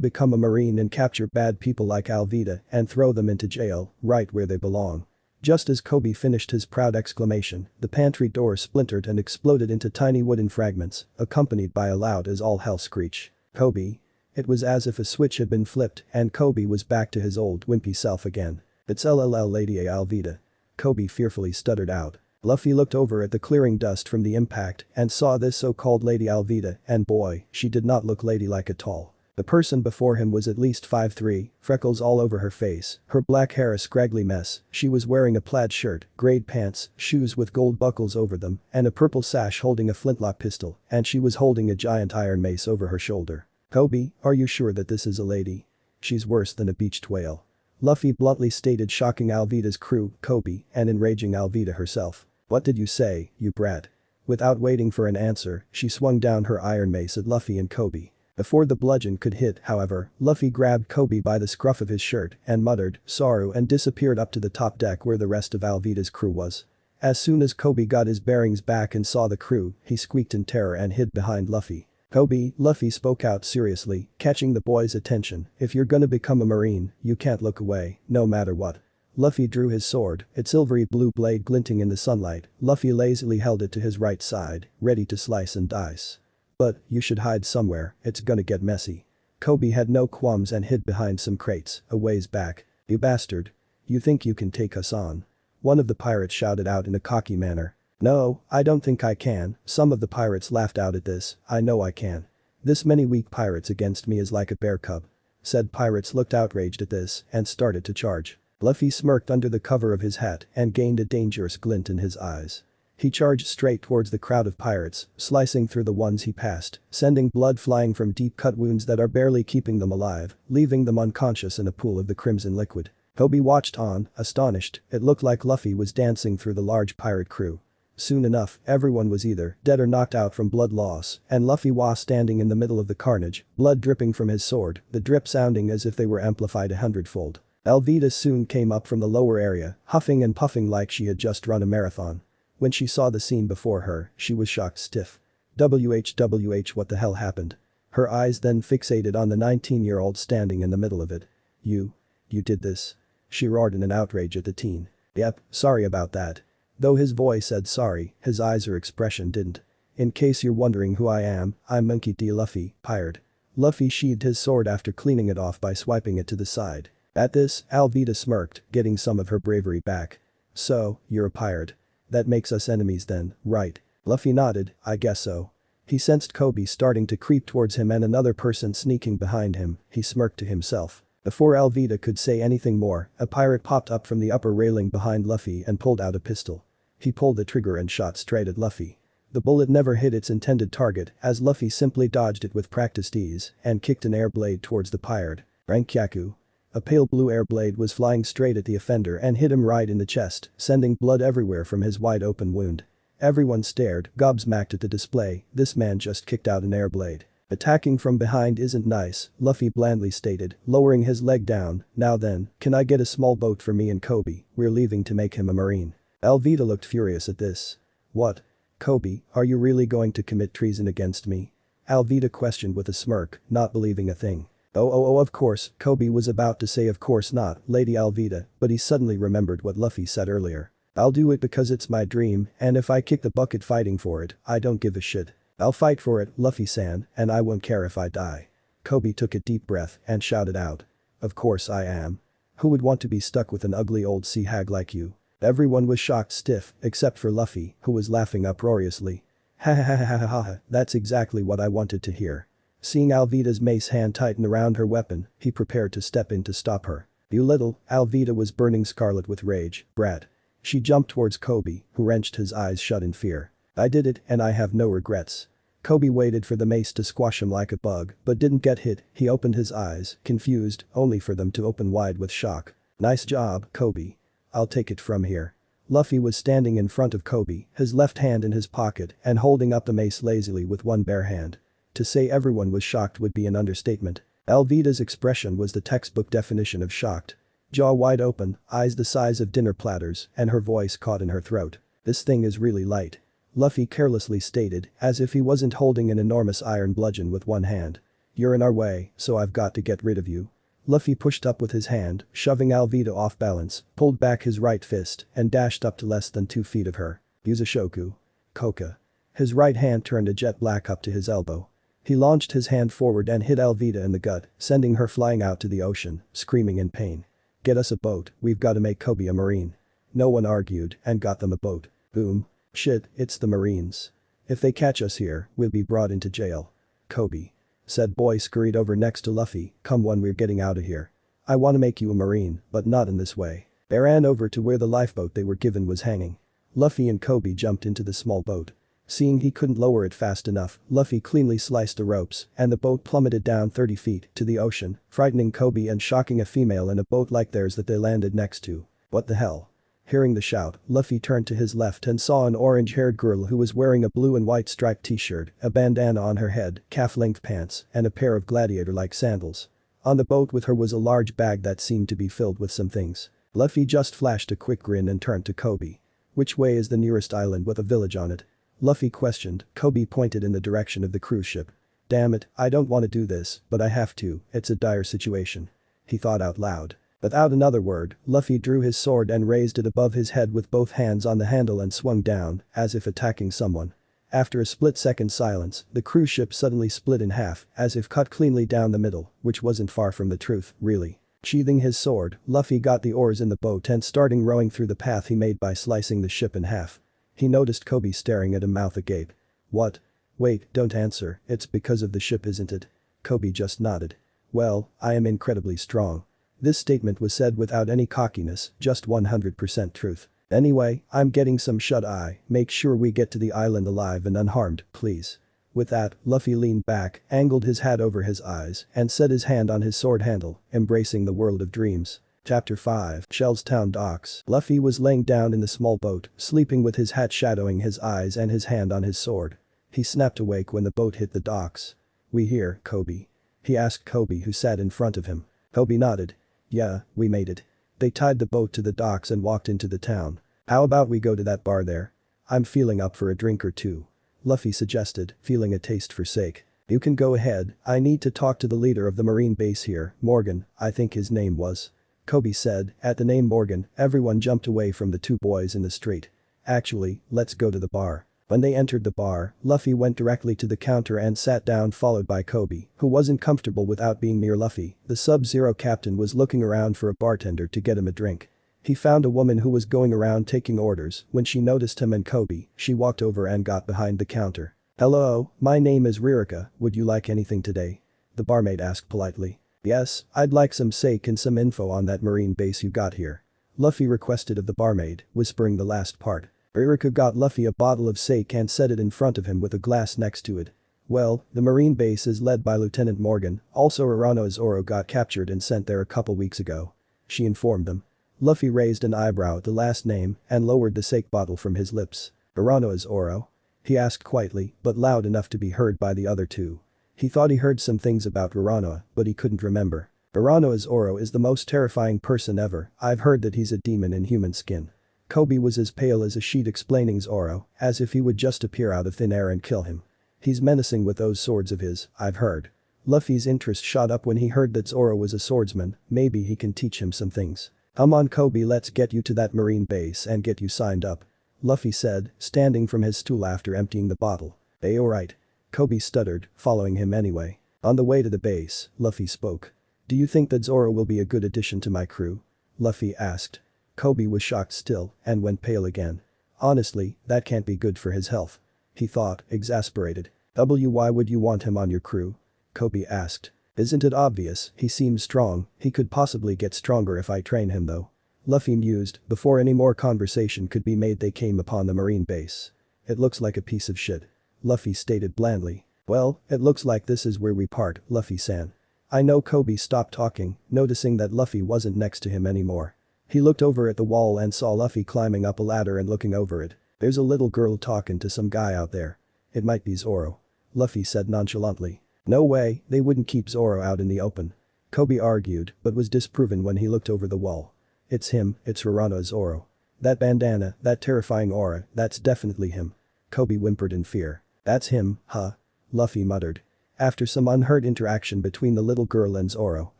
become a marine and capture bad people like Alvida and throw them into jail, right where they belong. Just as Kobe finished his proud exclamation, the pantry door splintered and exploded into tiny wooden fragments, accompanied by a loud as all hell screech. Kobe? It was as if a switch had been flipped and Kobe was back to his old wimpy self again. It's LLL Lady Alvida. Kobe fearfully stuttered out. Luffy looked over at the clearing dust from the impact and saw this so-called Lady Alvida, and boy, she did not look ladylike at all. The person before him was at least 5'3", freckles all over her face, her black hair a scraggly mess, she was wearing a plaid shirt, grayed pants, shoes with gold buckles over them, and a purple sash holding a flintlock pistol, and she was holding a giant iron mace over her shoulder. Kobe, are you sure that this is a lady? She's worse than a beached whale. Luffy bluntly stated, shocking Alvida's crew, Kobe, and enraging Alvida herself. What did you say, you brat? Without waiting for an answer, she swung down her iron mace at Luffy and Kobe. Before the bludgeon could hit, however, Luffy grabbed Kobe by the scruff of his shirt and muttered, sorrow, and disappeared up to the top deck where the rest of Alvida's crew was. As soon as Kobe got his bearings back and saw the crew, he squeaked in terror and hid behind Luffy. Kobe, Luffy spoke out seriously, catching the boy's attention, if you're gonna become a marine, you can't look away, no matter what. Luffy drew his sword, its silvery blue blade glinting in the sunlight. Luffy lazily held it to his right side, ready to slice and dice. But, you should hide somewhere, it's gonna get messy. Kobe had no qualms and hid behind some crates, a ways back. You bastard. You think you can take us on? One of the pirates shouted out in a cocky manner. No, I don't think I can, some of the pirates laughed out at this, I know I can. This many weak pirates against me is like a bear cub. Said pirates looked outraged at this and started to charge. Luffy smirked under the cover of his hat and gained a dangerous glint in his eyes. He charged straight towards the crowd of pirates, slicing through the ones he passed, sending blood flying from deep-cut wounds that are barely keeping them alive, leaving them unconscious in a pool of the crimson liquid. Kobe watched on, astonished, it looked like Luffy was dancing through the large pirate crew. Soon enough, everyone was either dead or knocked out from blood loss, and Luffy was standing in the middle of the carnage, blood dripping from his sword, the drip sounding as if they were amplified 100-fold. Alvida soon came up from the lower area, huffing and puffing like she had just run a marathon. When she saw the scene before her, she was shocked stiff. WH, what the hell happened? Her eyes then fixated on the 19-year-old standing in the middle of it. You did this? She roared in an outrage at the teen. Yep, sorry about that. Though his voice said sorry, his eyes or expression didn't. In case you're wondering who I am, I'm Monkey D. Luffy, pirate. Luffy sheathed his sword after cleaning it off by swiping it to the side. At this, Alvida smirked, getting some of her bravery back. So, you're a pirate. That makes us enemies then, right? Luffy nodded, I guess so. He sensed Kobe starting to creep towards him and another person sneaking behind him. He smirked to himself. Before Alvida could say anything more, a pirate popped up from the upper railing behind Luffy and pulled out a pistol. He pulled the trigger and shot straight at Luffy. The bullet never hit its intended target as Luffy simply dodged it with practiced ease and kicked an air blade towards the pirate. Rankyaku. A pale blue air blade was flying straight at the offender and hit him right in the chest, sending blood everywhere from his wide open wound. Everyone stared, gobsmacked at the display. This man just kicked out an air blade. Attacking from behind isn't nice, Luffy blandly stated, lowering his leg down. Now then, can I get a small boat for me and Kobe? We're leaving to make him a marine. Alvida looked furious at this. What? Kobe, are you really going to commit treason against me? Alvida questioned with a smirk, not believing a thing. Oh, of course, Kobe was about to say of course not, Lady Alvida, but he suddenly remembered what Luffy said earlier. I'll do it because it's my dream, and if I kick the bucket fighting for it, I don't give a shit. I'll fight for it, Luffy-san, and I won't care if I die. Kobe took a deep breath and shouted out. Of course I am. Who would want to be stuck with an ugly old sea hag like you? Everyone was shocked stiff, except for Luffy, who was laughing uproariously. Ha ha ha ha ha ha, that's exactly what I wanted to hear. Seeing Alvida's mace hand tighten around her weapon, he prepared to step in to stop her. You little, Alvida was burning scarlet with rage, brat. She jumped towards Kobe, who wrenched his eyes shut in fear. I did it and I have no regrets. Kobe waited for the mace to squash him like a bug, but didn't get hit. He opened his eyes, confused, only for them to open wide with shock. Nice job, Kobe. I'll take it from here. Luffy was standing in front of Kobe, his left hand in his pocket and holding up the mace lazily with one bare hand. To say everyone was shocked would be an understatement. Alvida's expression was the textbook definition of shocked. Jaw wide open, eyes the size of dinner platters, and her voice caught in her throat. This thing is really light. Luffy carelessly stated, as if he wasn't holding an enormous iron bludgeon with one hand. You're in our way, so I've got to get rid of you. Luffy pushed up with his hand, shoving Alvida off balance, pulled back his right fist, and dashed up to less than 2 feet of her. Use a shoku. Koka. His right hand turned a jet black up to his elbow. He launched his hand forward and hit Alvida in the gut, sending her flying out to the ocean, screaming in pain. Get us a boat, we've got to make Kobe a marine. No one argued and got them a boat. Boom. Shit, it's the Marines. If they catch us here, we'll be brought into jail. Kobe. Said boy scurried over next to Luffy, come on, we're getting out of here. I want to make you a marine, but not in this way. They ran over to where the lifeboat they were given was hanging. Luffy and Kobe jumped into the small boat. Seeing he couldn't lower it fast enough, Luffy cleanly sliced the ropes and the boat plummeted down 30 feet to the ocean, frightening Kobe and shocking a female in a boat like theirs that they landed next to. What the hell? Hearing the shout, Luffy turned to his left and saw an orange-haired girl who was wearing a blue and white striped t-shirt, a bandana on her head, calf-length pants, and a pair of gladiator-like sandals. On the boat with her was a large bag that seemed to be filled with some things. Luffy just flashed a quick grin and turned to Kobe. Which way is the nearest island with a village on it? Luffy questioned. Kobe pointed in the direction of the cruise ship. Damn it, I don't want to do this, but I have to, it's a dire situation. He thought out loud. Without another word, Luffy drew his sword and raised it above his head with both hands on the handle and swung down, as if attacking someone. After a split-second silence, the cruise ship suddenly split in half, as if cut cleanly down the middle, which wasn't far from the truth, really. Sheathing his sword, Luffy got the oars in the boat and starting rowing through the path he made by slicing the ship in half. He noticed Kobe staring at him mouth agape. What? Wait, don't answer, it's because of the ship isn't it? Kobe just nodded. Well, I am incredibly strong. This statement was said without any cockiness, just 100% truth. Anyway, I'm getting some shut-eye, make sure we get to the island alive and unharmed, please. With that, Luffy leaned back, angled his hat over his eyes, and set his hand on his sword handle, embracing the world of dreams. Chapter 5, Shellstown Docks. Luffy was laying down in the small boat, sleeping with his hat shadowing his eyes and his hand on his sword. He snapped awake when the boat hit the docks. We here, Kobe? He asked Kobe who sat in front of him. Kobe nodded. Yeah, we made it. They tied the boat to the docks and walked into the town. How about we go to that bar there? I'm feeling up for a drink or two. Luffy suggested, feeling a taste for sake. You can go ahead, I need to talk to the leader of the marine base here, Morgan, I think his name was. Kobe said. At the name Morgan, everyone jumped away from the two boys in the street. Actually, let's go to the bar. When they entered the bar, Luffy went directly to the counter and sat down followed by Kobe, who wasn't comfortable without being near Luffy. The Sub-Zero captain was looking around for a bartender to get him a drink. He found a woman who was going around taking orders. When she noticed him and Kobe, she walked over and got behind the counter. "Hello, my name is Ririka, would you like anything today?" the barmaid asked politely. "Yes, I'd like some sake and some info on that marine base you got here," Luffy requested of the barmaid, whispering the last part. Ririka got Luffy a bottle of sake and set it in front of him with a glass next to it. "Well, the marine base is led by Lieutenant Morgan, also Urano Zoro got captured and sent there a couple weeks ago," she informed them. Luffy raised an eyebrow at the last name and lowered the sake bottle from his lips. "Urano Zoro?" he asked quietly but loud enough to be heard by the other two. He thought he heard some things about Urano, but he couldn't remember. "Urano Zoro is the most terrifying person ever, I've heard that he's a demon in human skin." Kobe was as pale as a sheet explaining Zoro, as if he would just appear out of thin air and kill him. "He's menacing with those swords of his, I've heard." Luffy's interest shot up when he heard that Zoro was a swordsman, maybe he can teach him some things. "Come on Kobe, let's get you to that marine base and get you signed up," Luffy said, standing from his stool after emptying the bottle. Alright." Kobe stuttered, following him anyway. On the way to the base, Luffy spoke. "Do you think that Zoro will be a good addition to my crew?" Luffy asked. Kobe was shocked still and went pale again. "Honestly, that can't be good for his health," he thought, exasperated. "Why would you want him on your crew?" Kobe asked. "Isn't it obvious, he seems strong, he could possibly get stronger if I train him though." Luffy mused. Before any more conversation could be made they came upon the marine base. "It looks like a piece of shit," Luffy stated blandly. "Well, it looks like this is where we part, Luffy-san." "I know." Kobe stopped talking, noticing that Luffy wasn't next to him anymore. He looked over at the wall and saw Luffy climbing up a ladder and looking over it. "There's a little girl talking to some guy out there. It might be Zoro," Luffy said nonchalantly. "No way, they wouldn't keep Zoro out in the open," Kobe argued but was disproven when he looked over the wall. "It's him, it's Urano Zoro. That bandana, that terrifying aura, that's definitely him." Kobe whimpered in fear. "That's him, huh?" Luffy muttered. After some unheard interaction between the little girl and Zoro,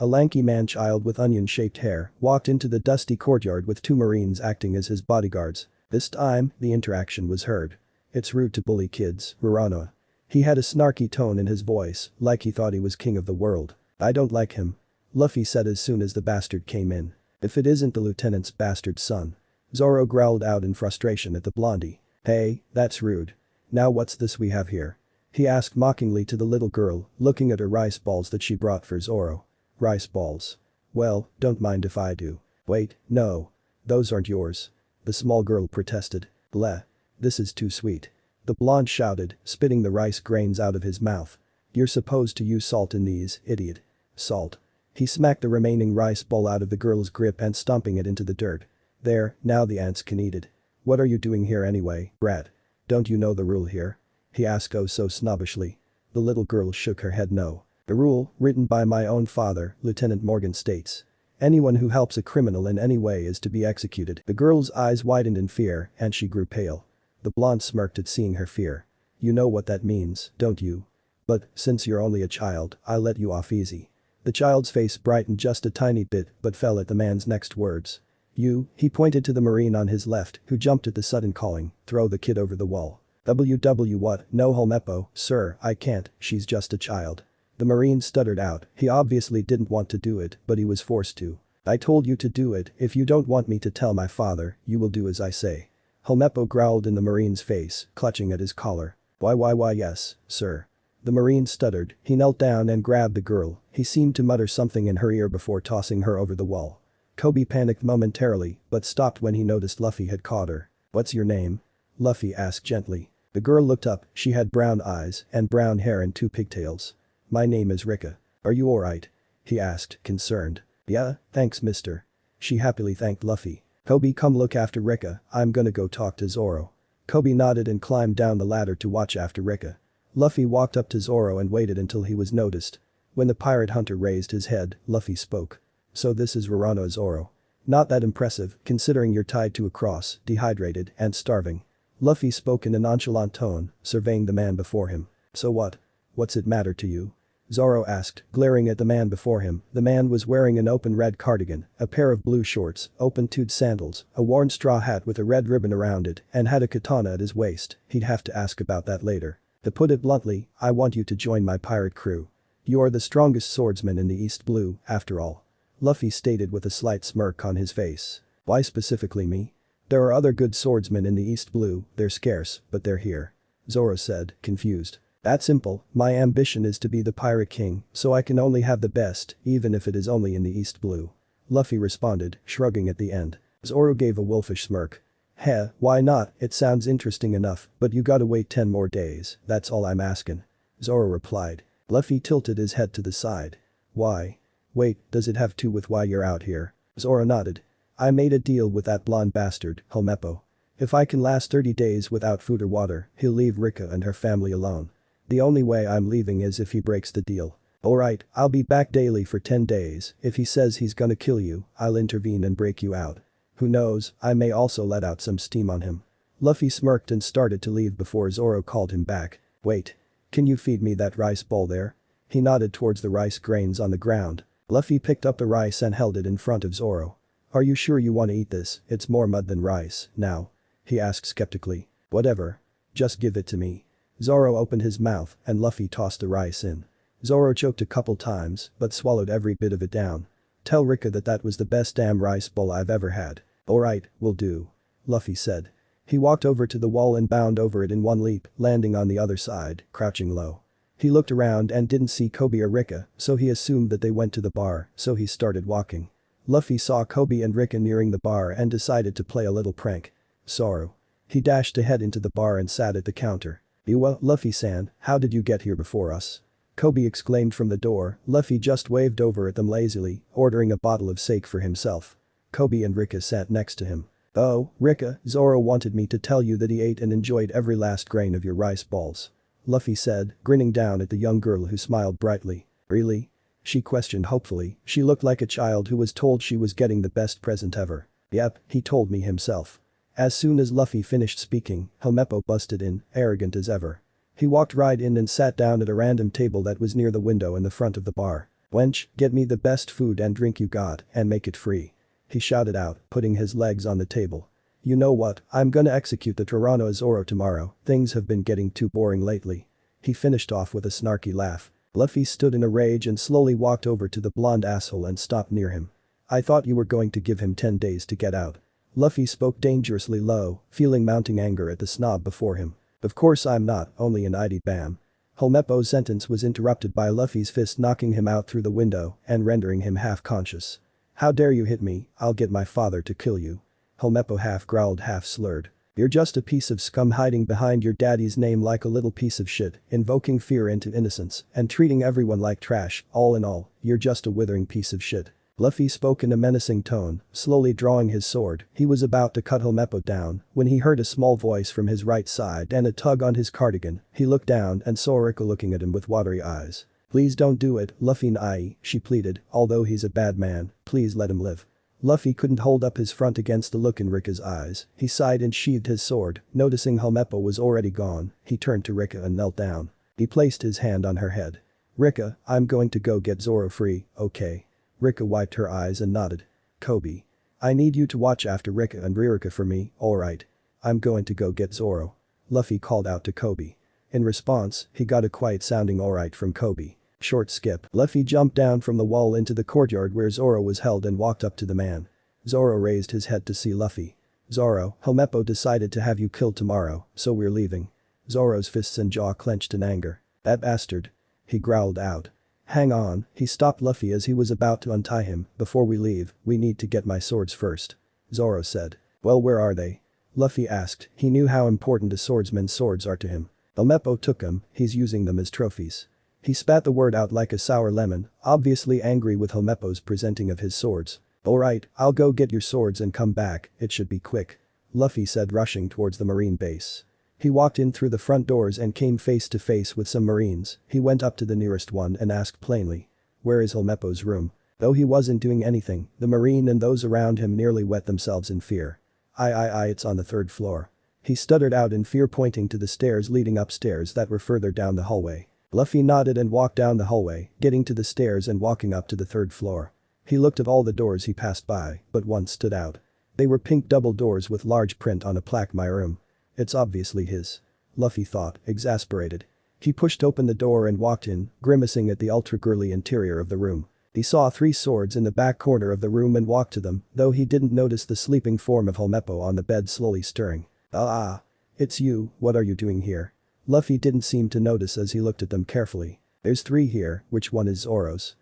a lanky man-child with onion-shaped hair walked into the dusty courtyard with two marines acting as his bodyguards. This time, the interaction was heard. "It's rude to bully kids, Urano." He had a snarky tone in his voice, like he thought he was king of the world. "I don't like him," Luffy said as soon as the bastard came in. "If it isn't the lieutenant's bastard son." Zoro growled out in frustration at the blondie. "Hey, that's rude. Now what's this we have here?" he asked mockingly to the little girl, looking at her rice balls that she brought for Zoro. "Rice balls? Well, don't mind if I do." "Wait, no. Those aren't yours," the small girl protested. "Bleh. This is too sweet," the blonde shouted, spitting the rice grains out of his mouth. "You're supposed to use salt in these, idiot." "Salt." He smacked the remaining rice ball out of the girl's grip and stomping it into the dirt. "There, now the ants can eat it." "What are you doing here anyway, brat? Don't you know the rule here?" he asked oh so snobbishly. The little girl shook her head no. "The rule, written by my own father, Lieutenant Morgan states. Anyone who helps a criminal in any way is to be executed." The girl's eyes widened in fear and she grew pale. The blonde smirked at seeing her fear. "You know what that means, don't you? But, since you're only a child, I'll let you off easy." The child's face brightened just a tiny bit but fell at the man's next words. "You," he pointed to the marine on his left who jumped at the sudden calling, "throw the kid over the wall." What? No Holmepo, sir, I can't, she's just a child." The marine stuttered out, he obviously didn't want to do it but he was forced to. "I told you to do it, if you don't want me to tell my father, you will do as I say." Holmepo growled in the marine's face, clutching at his collar. Why yes, sir." The marine stuttered, he knelt down and grabbed the girl, he seemed to mutter something in her ear before tossing her over the wall. Kobe panicked momentarily but stopped when he noticed Luffy had caught her. "What's your name?" Luffy asked gently. The girl looked up, she had brown eyes and brown hair and two pigtails. "My name is Rika. Are you alright?" he asked, concerned. "Yeah, thanks mister." She happily thanked Luffy. "Kobe, come look after Rika, I'm gonna go talk to Zoro." Kobe nodded and climbed down the ladder to watch after Rika. Luffy walked up to Zoro and waited until he was noticed. When the pirate hunter raised his head, Luffy spoke. "So this is Urano Zoro. Not that impressive, considering you're tied to a cross, dehydrated, and starving." Luffy spoke in a nonchalant tone, surveying the man before him. "So what? What's it matter to you?" Zoro asked, glaring at the man before him. The man was wearing an open red cardigan, a pair of blue shorts, open-toed sandals, a worn straw hat with a red ribbon around it, and had a katana at his waist. He'd have to ask about that later. To put it bluntly, I want you to join my pirate crew. You are the strongest swordsman in the East Blue, after all. Luffy stated with a slight smirk on his face. Why specifically me? There are other good swordsmen in the East Blue, they're scarce, but they're here. Zoro said, confused. That's simple, my ambition is to be the pirate king, so I can only have the best, even if it is only in the East Blue. Luffy responded, shrugging at the end. Zoro gave a wolfish smirk. Heh, why not, it sounds interesting enough, but you gotta wait 10 more days, that's all I'm asking. Zoro replied. Luffy tilted his head to the side. Why? Wait, does it have to with why you're out here? Zoro nodded. I made a deal with that blonde bastard, Helmeppo. If I can last 30 days without food or water, he'll leave Rika and her family alone. The only way I'm leaving is if he breaks the deal. Alright, I'll be back daily for 10 days, if he says he's gonna kill you, I'll intervene and break you out. Who knows, I may also let out some steam on him. Luffy smirked and started to leave before Zoro called him back. Wait. Can you feed me that rice bowl there? He nodded towards the rice grains on the ground. Luffy picked up the rice and held it in front of Zoro. Are you sure you want to eat this? It's more mud than rice, now. He asked skeptically. Whatever. Just give it to me. Zoro opened his mouth and Luffy tossed the rice in. Zoro choked a couple times but swallowed every bit of it down. Tell Rika that was the best damn rice bowl I've ever had. Alright, will do. Luffy said. He walked over to the wall and bound over it in one leap, landing on the other side, crouching low. He looked around and didn't see Kobe or Rika, so he assumed that they went to the bar, so he started walking. Luffy saw Kobe and Rika nearing the bar and decided to play a little prank. Zoro. He dashed ahead into the bar and sat at the counter. Luffy-san, how did you get here before us? Kobe exclaimed from the door. Luffy just waved over at them lazily, ordering a bottle of sake for himself. Kobe and Rika sat next to him. Oh, Rika, Zoro wanted me to tell you that he ate and enjoyed every last grain of your rice balls. Luffy said, grinning down at the young girl who smiled brightly. Really? She questioned hopefully. She looked like a child who was told she was getting the best present ever. Yep, he told me himself. As soon as Luffy finished speaking, Helmeppo busted in, arrogant as ever. He walked right in and sat down at a random table that was near the window in the front of the bar. Wench, get me the best food and drink you got, and make it free. He shouted out, putting his legs on the table. You know what, I'm gonna execute the Tyranno Zoro tomorrow, things have been getting too boring lately. He finished off with a snarky laugh. Luffy stood in a rage and slowly walked over to the blonde asshole and stopped near him. I thought you were going to give him 10 days to get out. Luffy spoke dangerously low, feeling mounting anger at the snob before him. Of course I'm not, only an ID bam. Helmeppo's sentence was interrupted by Luffy's fist knocking him out through the window and rendering him half-conscious. How dare you hit me, I'll get my father to kill you. Helmeppo half growled half slurred. You're just a piece of scum hiding behind your daddy's name like a little piece of shit, invoking fear into innocence and treating everyone like trash, all in all, you're just a withering piece of shit. Luffy spoke in a menacing tone, slowly drawing his sword. He was about to cut Helmeppo down when he heard a small voice from his right side and a tug on his cardigan. He looked down and saw Rika looking at him with watery eyes. Please don't do it, Luffy, she pleaded, although he's a bad man, please let him live. Luffy couldn't hold up his front against the look in Rika's eyes. He sighed and sheathed his sword. Noticing Helmeppo was already gone, he turned to Rika and knelt down. He placed his hand on her head. Rika, I'm going to go get Zoro free, okay? Rika wiped her eyes and nodded. Kobe. I need you to watch after Rika and Ririka for me, alright? I'm going to go get Zoro. Luffy called out to Kobe. In response, he got a quiet sounding alright from Kobe. Short skip. Luffy jumped down from the wall into the courtyard where Zoro was held and walked up to the man. Zoro raised his head to see Luffy. Zoro, Helmeppo decided to have you killed tomorrow, so we're leaving. Zoro's fists and jaw clenched in anger. That bastard. He growled out. Hang on, he stopped Luffy as he was about to untie him. Before we leave, we need to get my swords first. Zoro said. Well, where are they? Luffy asked. He knew how important a swordsman's swords are to him. Helmeppo took them, he's using them as trophies. He spat the word out like a sour lemon, obviously angry with Helmeppo's presenting of his swords. Alright, I'll go get your swords and come back, it should be quick. Luffy said, rushing towards the marine base. He walked in through the front doors and came face to face with some marines. He went up to the nearest one and asked plainly. Where is Helmeppo's room? Though he wasn't doing anything, the marine and those around him nearly wet themselves in fear. It's on the 3rd floor. He stuttered out in fear, pointing to the stairs leading upstairs that were further down the hallway. Luffy nodded and walked down the hallway, getting to the stairs and walking up to the third floor. He looked at all the doors he passed by, but one stood out. They were pink double doors with large print on a plaque "My room." It's obviously his. Luffy thought, exasperated. He pushed open the door and walked in, grimacing at the ultra-girly interior of the room. He saw 3 swords in the back corner of the room and walked to them, though he didn't notice the sleeping form of Helmeppo on the bed slowly stirring. "Ah. It's you, what are you doing here?" Luffy didn't seem to notice as he looked at them carefully. "There's 3 here, which one is Zoro's?"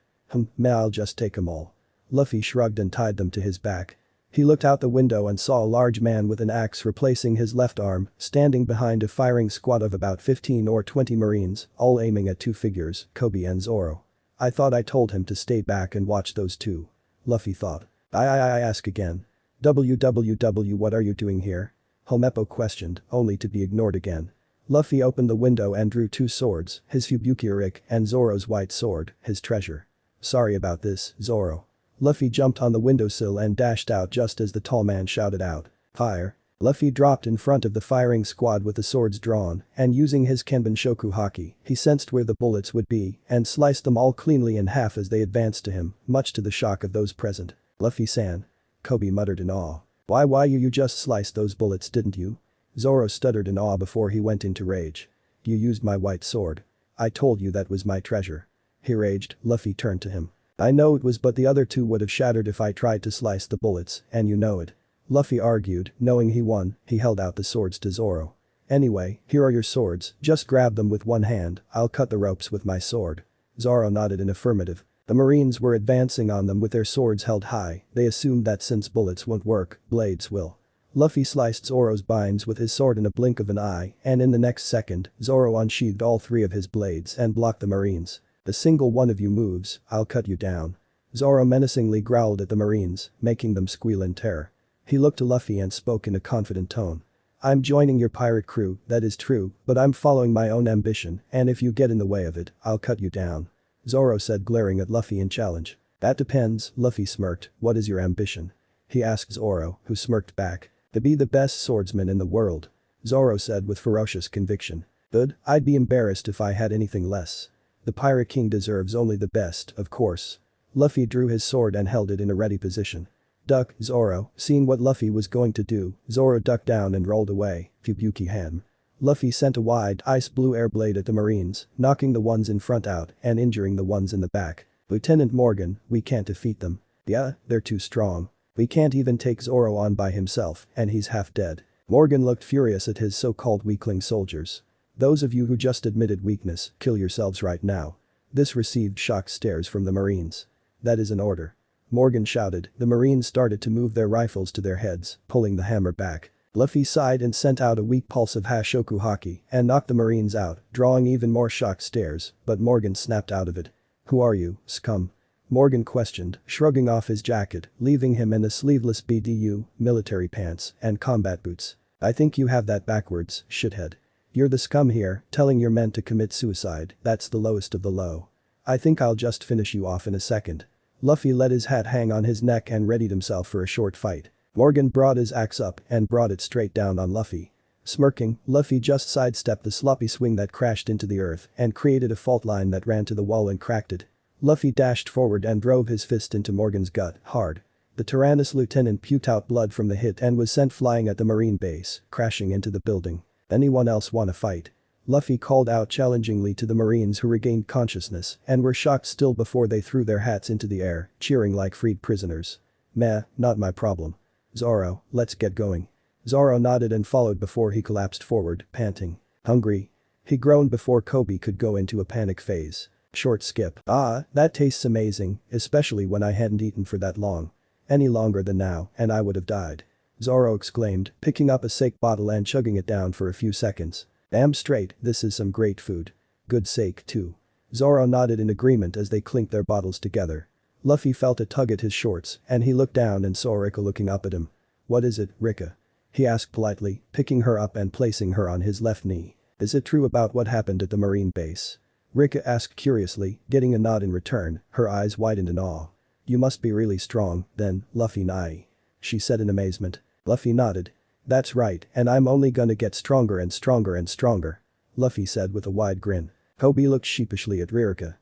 May I'll just take 'em all." Luffy shrugged and tied them to his back. He looked out the window and saw a large man with an axe replacing his left arm, standing behind a firing squad of about 15 or 20 marines, all aiming at 2 figures, Kobe and Zoro. "I thought I told him to stay back and watch those 2. Luffy thought. I ask again. "WWW, what are you doing here?" Helmeppo questioned, only to be ignored again. Luffy opened the window and drew 2 swords, his Fubuki and Zoro's white sword, his treasure. "Sorry about this, Zoro." Luffy jumped on the windowsill and dashed out just as the tall man shouted out, "Fire." Luffy dropped in front of the firing squad with the swords drawn, and using his Kenbun-shoku HAKI, he sensed where the bullets would be and sliced them all cleanly in half as they advanced to him, much to the shock of those present. "Luffy-san." Kobe muttered in awe. Why you just sliced those bullets, didn't you?" Zoro stuttered in awe before he went into rage. "You used my white sword. I told you that was my treasure." He raged. Luffy turned to him. "I know it was, but the other 2 would have shattered if I tried to slice the bullets, and you know it." Luffy argued, knowing he won, he held out the swords to Zoro. "Anyway, here are your swords, just grab them with one hand, I'll cut the ropes with my sword." Zoro nodded in affirmative. The marines were advancing on them with their swords held high, they assumed that since bullets won't work, blades will. Luffy sliced Zoro's binds with his sword in a blink of an eye, and in the next second, Zoro unsheathed all 3 of his blades and blocked the marines. "A single one of you moves, I'll cut you down." Zoro menacingly growled at the marines, making them squeal in terror. He looked to Luffy and spoke in a confident tone. "I'm joining your pirate crew, that is true, but I'm following my own ambition, and if you get in the way of it, I'll cut you down." Zoro said, glaring at Luffy in challenge. "That depends," Luffy smirked. "What is your ambition?" he asked Zoro, who smirked back. "To be the best swordsman in the world," Zoro said with ferocious conviction. "Good, I'd be embarrassed if I had anything less. The Pirate King deserves only the best, of course." Luffy drew his sword and held it in a ready position. "Duck, Zoro." Seeing what Luffy was going to do, Zoro ducked down and rolled away, Fubuki ham. Luffy sent a wide ice blue air blade at the marines, knocking the ones in front out and injuring the ones in the back. "Lieutenant Morgan, we can't defeat them." "Yeah, they're too strong. We can't even take Zoro on by himself, and he's half dead." Morgan looked furious at his so-called weakling soldiers. "Those of you who just admitted weakness, kill yourselves right now." This received shocked stares from the marines. "That is an order." Morgan shouted. The marines started to move their rifles to their heads, pulling the hammer back. Luffy sighed and sent out a weak pulse of Hashoku HAKI and knocked the marines out, drawing even more shocked stares, but Morgan snapped out of it. "Who are you, scum?" Morgan questioned, shrugging off his jacket, leaving him in the sleeveless BDU, military pants, and combat boots. "I think you have that backwards, shithead. You're the scum here, telling your men to commit suicide, that's the lowest of the low. I think I'll just finish you off in a second." Luffy let his hat hang on his neck and readied himself for a short fight. Morgan brought his axe up and brought it straight down on Luffy. Smirking, Luffy just sidestepped the sloppy swing that crashed into the earth and created a fault line that ran to the wall and cracked it. Luffy dashed forward and drove his fist into Morgan's gut, hard. The Tyrannus lieutenant puked out blood from the hit and was sent flying at the marine base, crashing into the building. "Anyone else wanna fight?" Luffy called out challengingly to the marines who regained consciousness and were shocked still before they threw their hats into the air, cheering like freed prisoners. "Meh, not my problem. Zoro, let's get going." Zoro nodded and followed before he collapsed forward, panting. "Hungry?" He groaned before Kobe could go into a panic phase. Short skip. "Ah, that tastes amazing, especially when I hadn't eaten for that long. Any longer than now, and I would have died." Zoro exclaimed, picking up a sake bottle and chugging it down for a few seconds. "Damn straight, this is some great food. Good sake, too." Zoro nodded in agreement as they clinked their bottles together. Luffy felt a tug at his shorts, and he looked down and saw Rika looking up at him. "What is it, Rika?" he asked politely, picking her up and placing her on his left knee. "Is it true about what happened at the marine base?" Rika asked curiously, getting a nod in return, her eyes widened in awe. "You must be really strong, then, Luffy Nai," she said in amazement. Luffy nodded. "That's right, and I'm only gonna get stronger and stronger and stronger," Luffy said with a wide grin. Kobe looked sheepishly at Ririka.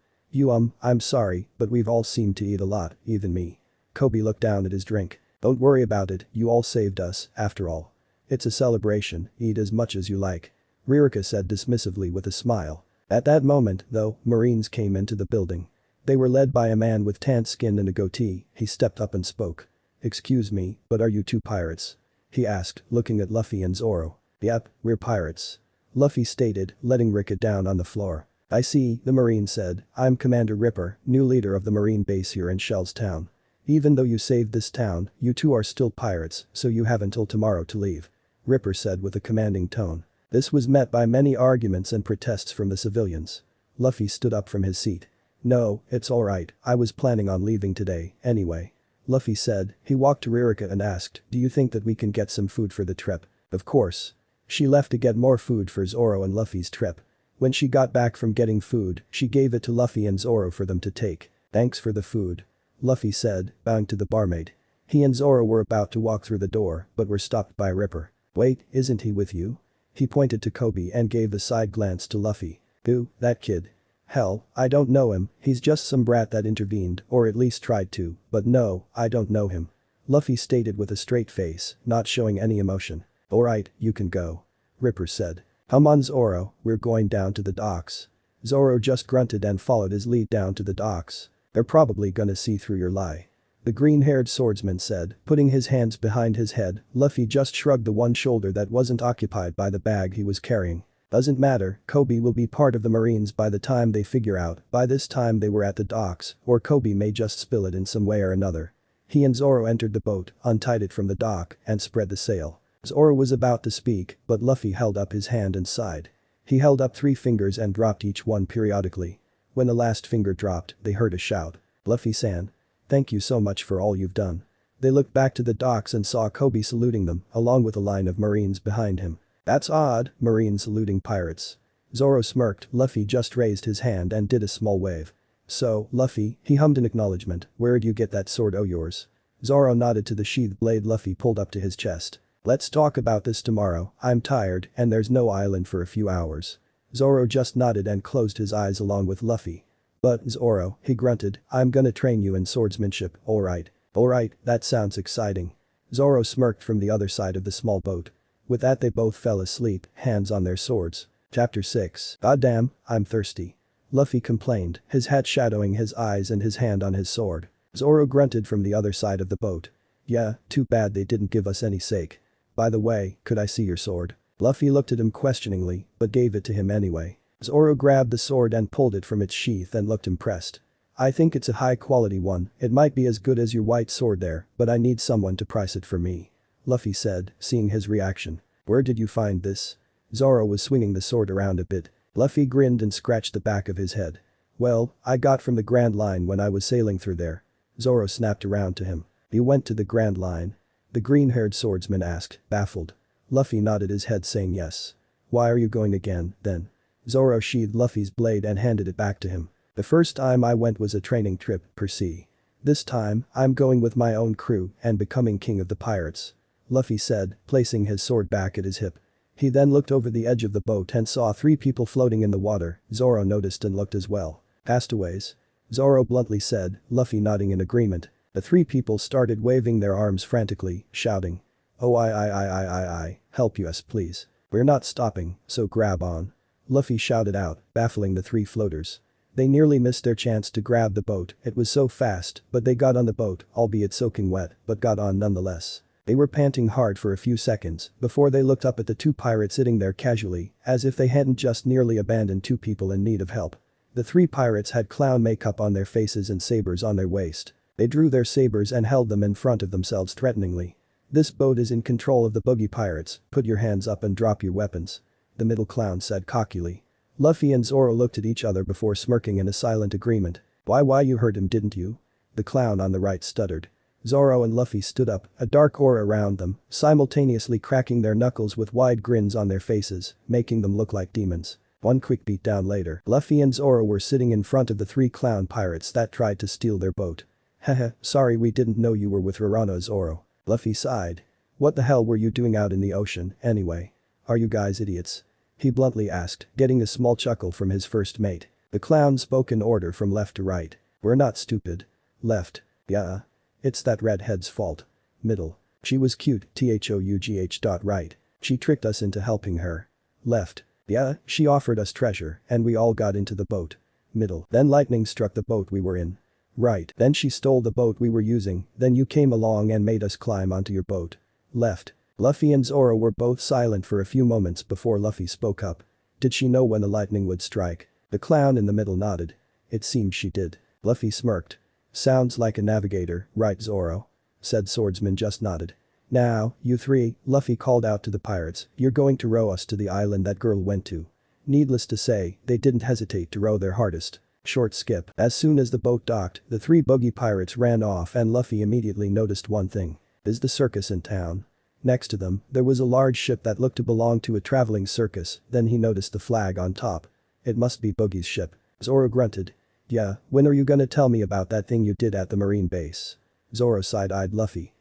I'm sorry, but we've all seemed to eat a lot, even me. Kobe looked down at his drink. Don't worry about it, you all saved us, after all. It's a celebration, eat as much as you like. Ririka said dismissively with a smile. At that moment, though, Marines came into the building. They were led by a man with tanned skin and a goatee. He stepped up and spoke. Excuse me, but are you two pirates? He asked, looking at Luffy and Zoro. Yep, we're pirates. Luffy stated, letting Rika down on the floor. I see, the Marine said, I'm Commander Ripper, new leader of the Marine base here in Shell's town. Even though you saved this town, you two are still pirates, so you have until tomorrow to leave. Ripper said with a commanding tone. This was met by many arguments and protests from the civilians. Luffy stood up from his seat. No, it's alright, I was planning on leaving today, anyway. Luffy said. He walked to Ririka and asked, do you think that we can get some food for the trip? Of course. She left to get more food for Zoro and Luffy's trip. When she got back from getting food, she gave it to Luffy and Zoro for them to take. Thanks for the food. Luffy said, bowing to the barmaid. He and Zoro were about to walk through the door, but were stopped by Ripper. Wait, isn't he with you? He pointed to Kobe and gave a side glance to Luffy. Who, that kid? Hell, I don't know him, he's just some brat that intervened, or at least tried to, but no, I don't know him. Luffy stated with a straight face, not showing any emotion. Alright, you can go. Ripper said. Come on Zoro, we're going down to the docks. Zoro just grunted and followed his lead down to the docks. They're probably gonna see through your lie. The green-haired swordsman said, putting his hands behind his head. Luffy just shrugged the one shoulder that wasn't occupied by the bag he was carrying. Doesn't matter, Kobe will be part of the Marines by the time they figure out, by this time they were at the docks, or Kobe may just spill it in some way or another. He and Zoro entered the boat, untied it from the dock, and spread the sail. Zoro was about to speak, but Luffy held up his hand and sighed. He held up 3 fingers and dropped each one periodically. When the last finger dropped, they heard a shout. Luffy-san. Thank you so much for all you've done. They looked back to the docks and saw Kobe saluting them, along with a line of Marines behind him. That's odd, Marines saluting pirates. Zoro smirked. Luffy just raised his hand and did a small wave. So, Luffy, he hummed in acknowledgement, where'd you get that sword of yours? Zoro nodded to the sheathed blade Luffy pulled up to his chest. Let's talk about this tomorrow, I'm tired and there's no island for a few hours. Zoro just nodded and closed his eyes along with Luffy. But Zoro, he grunted, I'm gonna train you in swordsmanship, alright. Alright, that sounds exciting. Zoro smirked from the other side of the small boat. With that they both fell asleep, hands on their swords. Chapter 6. Goddamn, I'm thirsty. Luffy complained, his hat shadowing his eyes and his hand on his sword. Zoro grunted from the other side of the boat. Yeah, too bad they didn't give us any sake. By the way, could I see your sword? Luffy looked at him questioningly, but gave it to him anyway. Zoro grabbed the sword and pulled it from its sheath and looked impressed. I think it's a high-quality one, it might be as good as your white sword there, but I need someone to price it for me. Luffy said, seeing his reaction. Where did you find this? Zoro was swinging the sword around a bit. Luffy grinned and scratched the back of his head. Well, I got from the Grand Line when I was sailing through there. Zoro snapped around to him. You went to the Grand Line? The green-haired swordsman asked, baffled. Luffy nodded his head saying yes. Why are you going again, then? Zoro sheathed Luffy's blade and handed it back to him. The first time I went was a training trip, per se. This time, I'm going with my own crew and becoming king of the pirates. Luffy said, placing his sword back at his hip. He then looked over the edge of the boat and saw 3 people floating in the water. Zoro noticed and looked as well. Castaways? Zoro bluntly said, Luffy nodding in agreement. The 3 people started waving their arms frantically, shouting. Oh I, help us please. We're not stopping, so grab on. Luffy shouted out, baffling the 3 floaters. They nearly missed their chance to grab the boat, it was so fast, but they got on the boat, albeit soaking wet, but got on nonetheless. They were panting hard for a few seconds before they looked up at the 2 pirates sitting there casually, as if they hadn't just nearly abandoned 2 people in need of help. The 3 pirates had clown makeup on their faces and sabers on their waist. They drew their sabers and held them in front of themselves threateningly. This boat is in control of the boogie pirates, put your hands up and drop your weapons. The middle clown said cockily. Luffy and Zoro looked at each other before smirking in a silent agreement. Why you heard him didn't you? The clown on the right stuttered. Zoro and Luffy stood up, a dark aura around them, simultaneously cracking their knuckles with wide grins on their faces, making them look like demons. One quick beatdown later, Luffy and Zoro were sitting in front of the 3 clown pirates that tried to steal their boat. Haha, sorry we didn't know you were with Rorano Zoro. Luffy sighed. What the hell were you doing out in the ocean, anyway? Are you guys idiots? He bluntly asked, getting a small chuckle from his first mate. The clown spoke in order from left to right. We're not stupid. Left. Yeah. It's that redhead's fault. Middle. She was cute, though. Right. She tricked us into helping her. Left. Yeah, she offered us treasure, and we all got into the boat. Middle. Then lightning struck the boat we were in. Right. Then she stole the boat we were using, then you came along and made us climb onto your boat. Left. Luffy and Zoro were both silent for a few moments before Luffy spoke up. Did she know when the lightning would strike? The clown in the middle nodded. It seemed she did. Luffy smirked. Sounds like a navigator, right Zoro? Said Swordsman just nodded. Now, you three, Luffy called out to the pirates, you're going to row us to the island that girl went to. Needless to say, they didn't hesitate to row their hardest. Short skip. As soon as the boat docked, the three buggy pirates ran off and Luffy immediately noticed one thing. Is the circus in town? Next to them, there was a large ship that looked to belong to a traveling circus, then he noticed the flag on top. It must be Boogie's ship. Zoro grunted. Yeah, when are you gonna tell me about that thing you did at the marine base? Zoro side-eyed Luffy.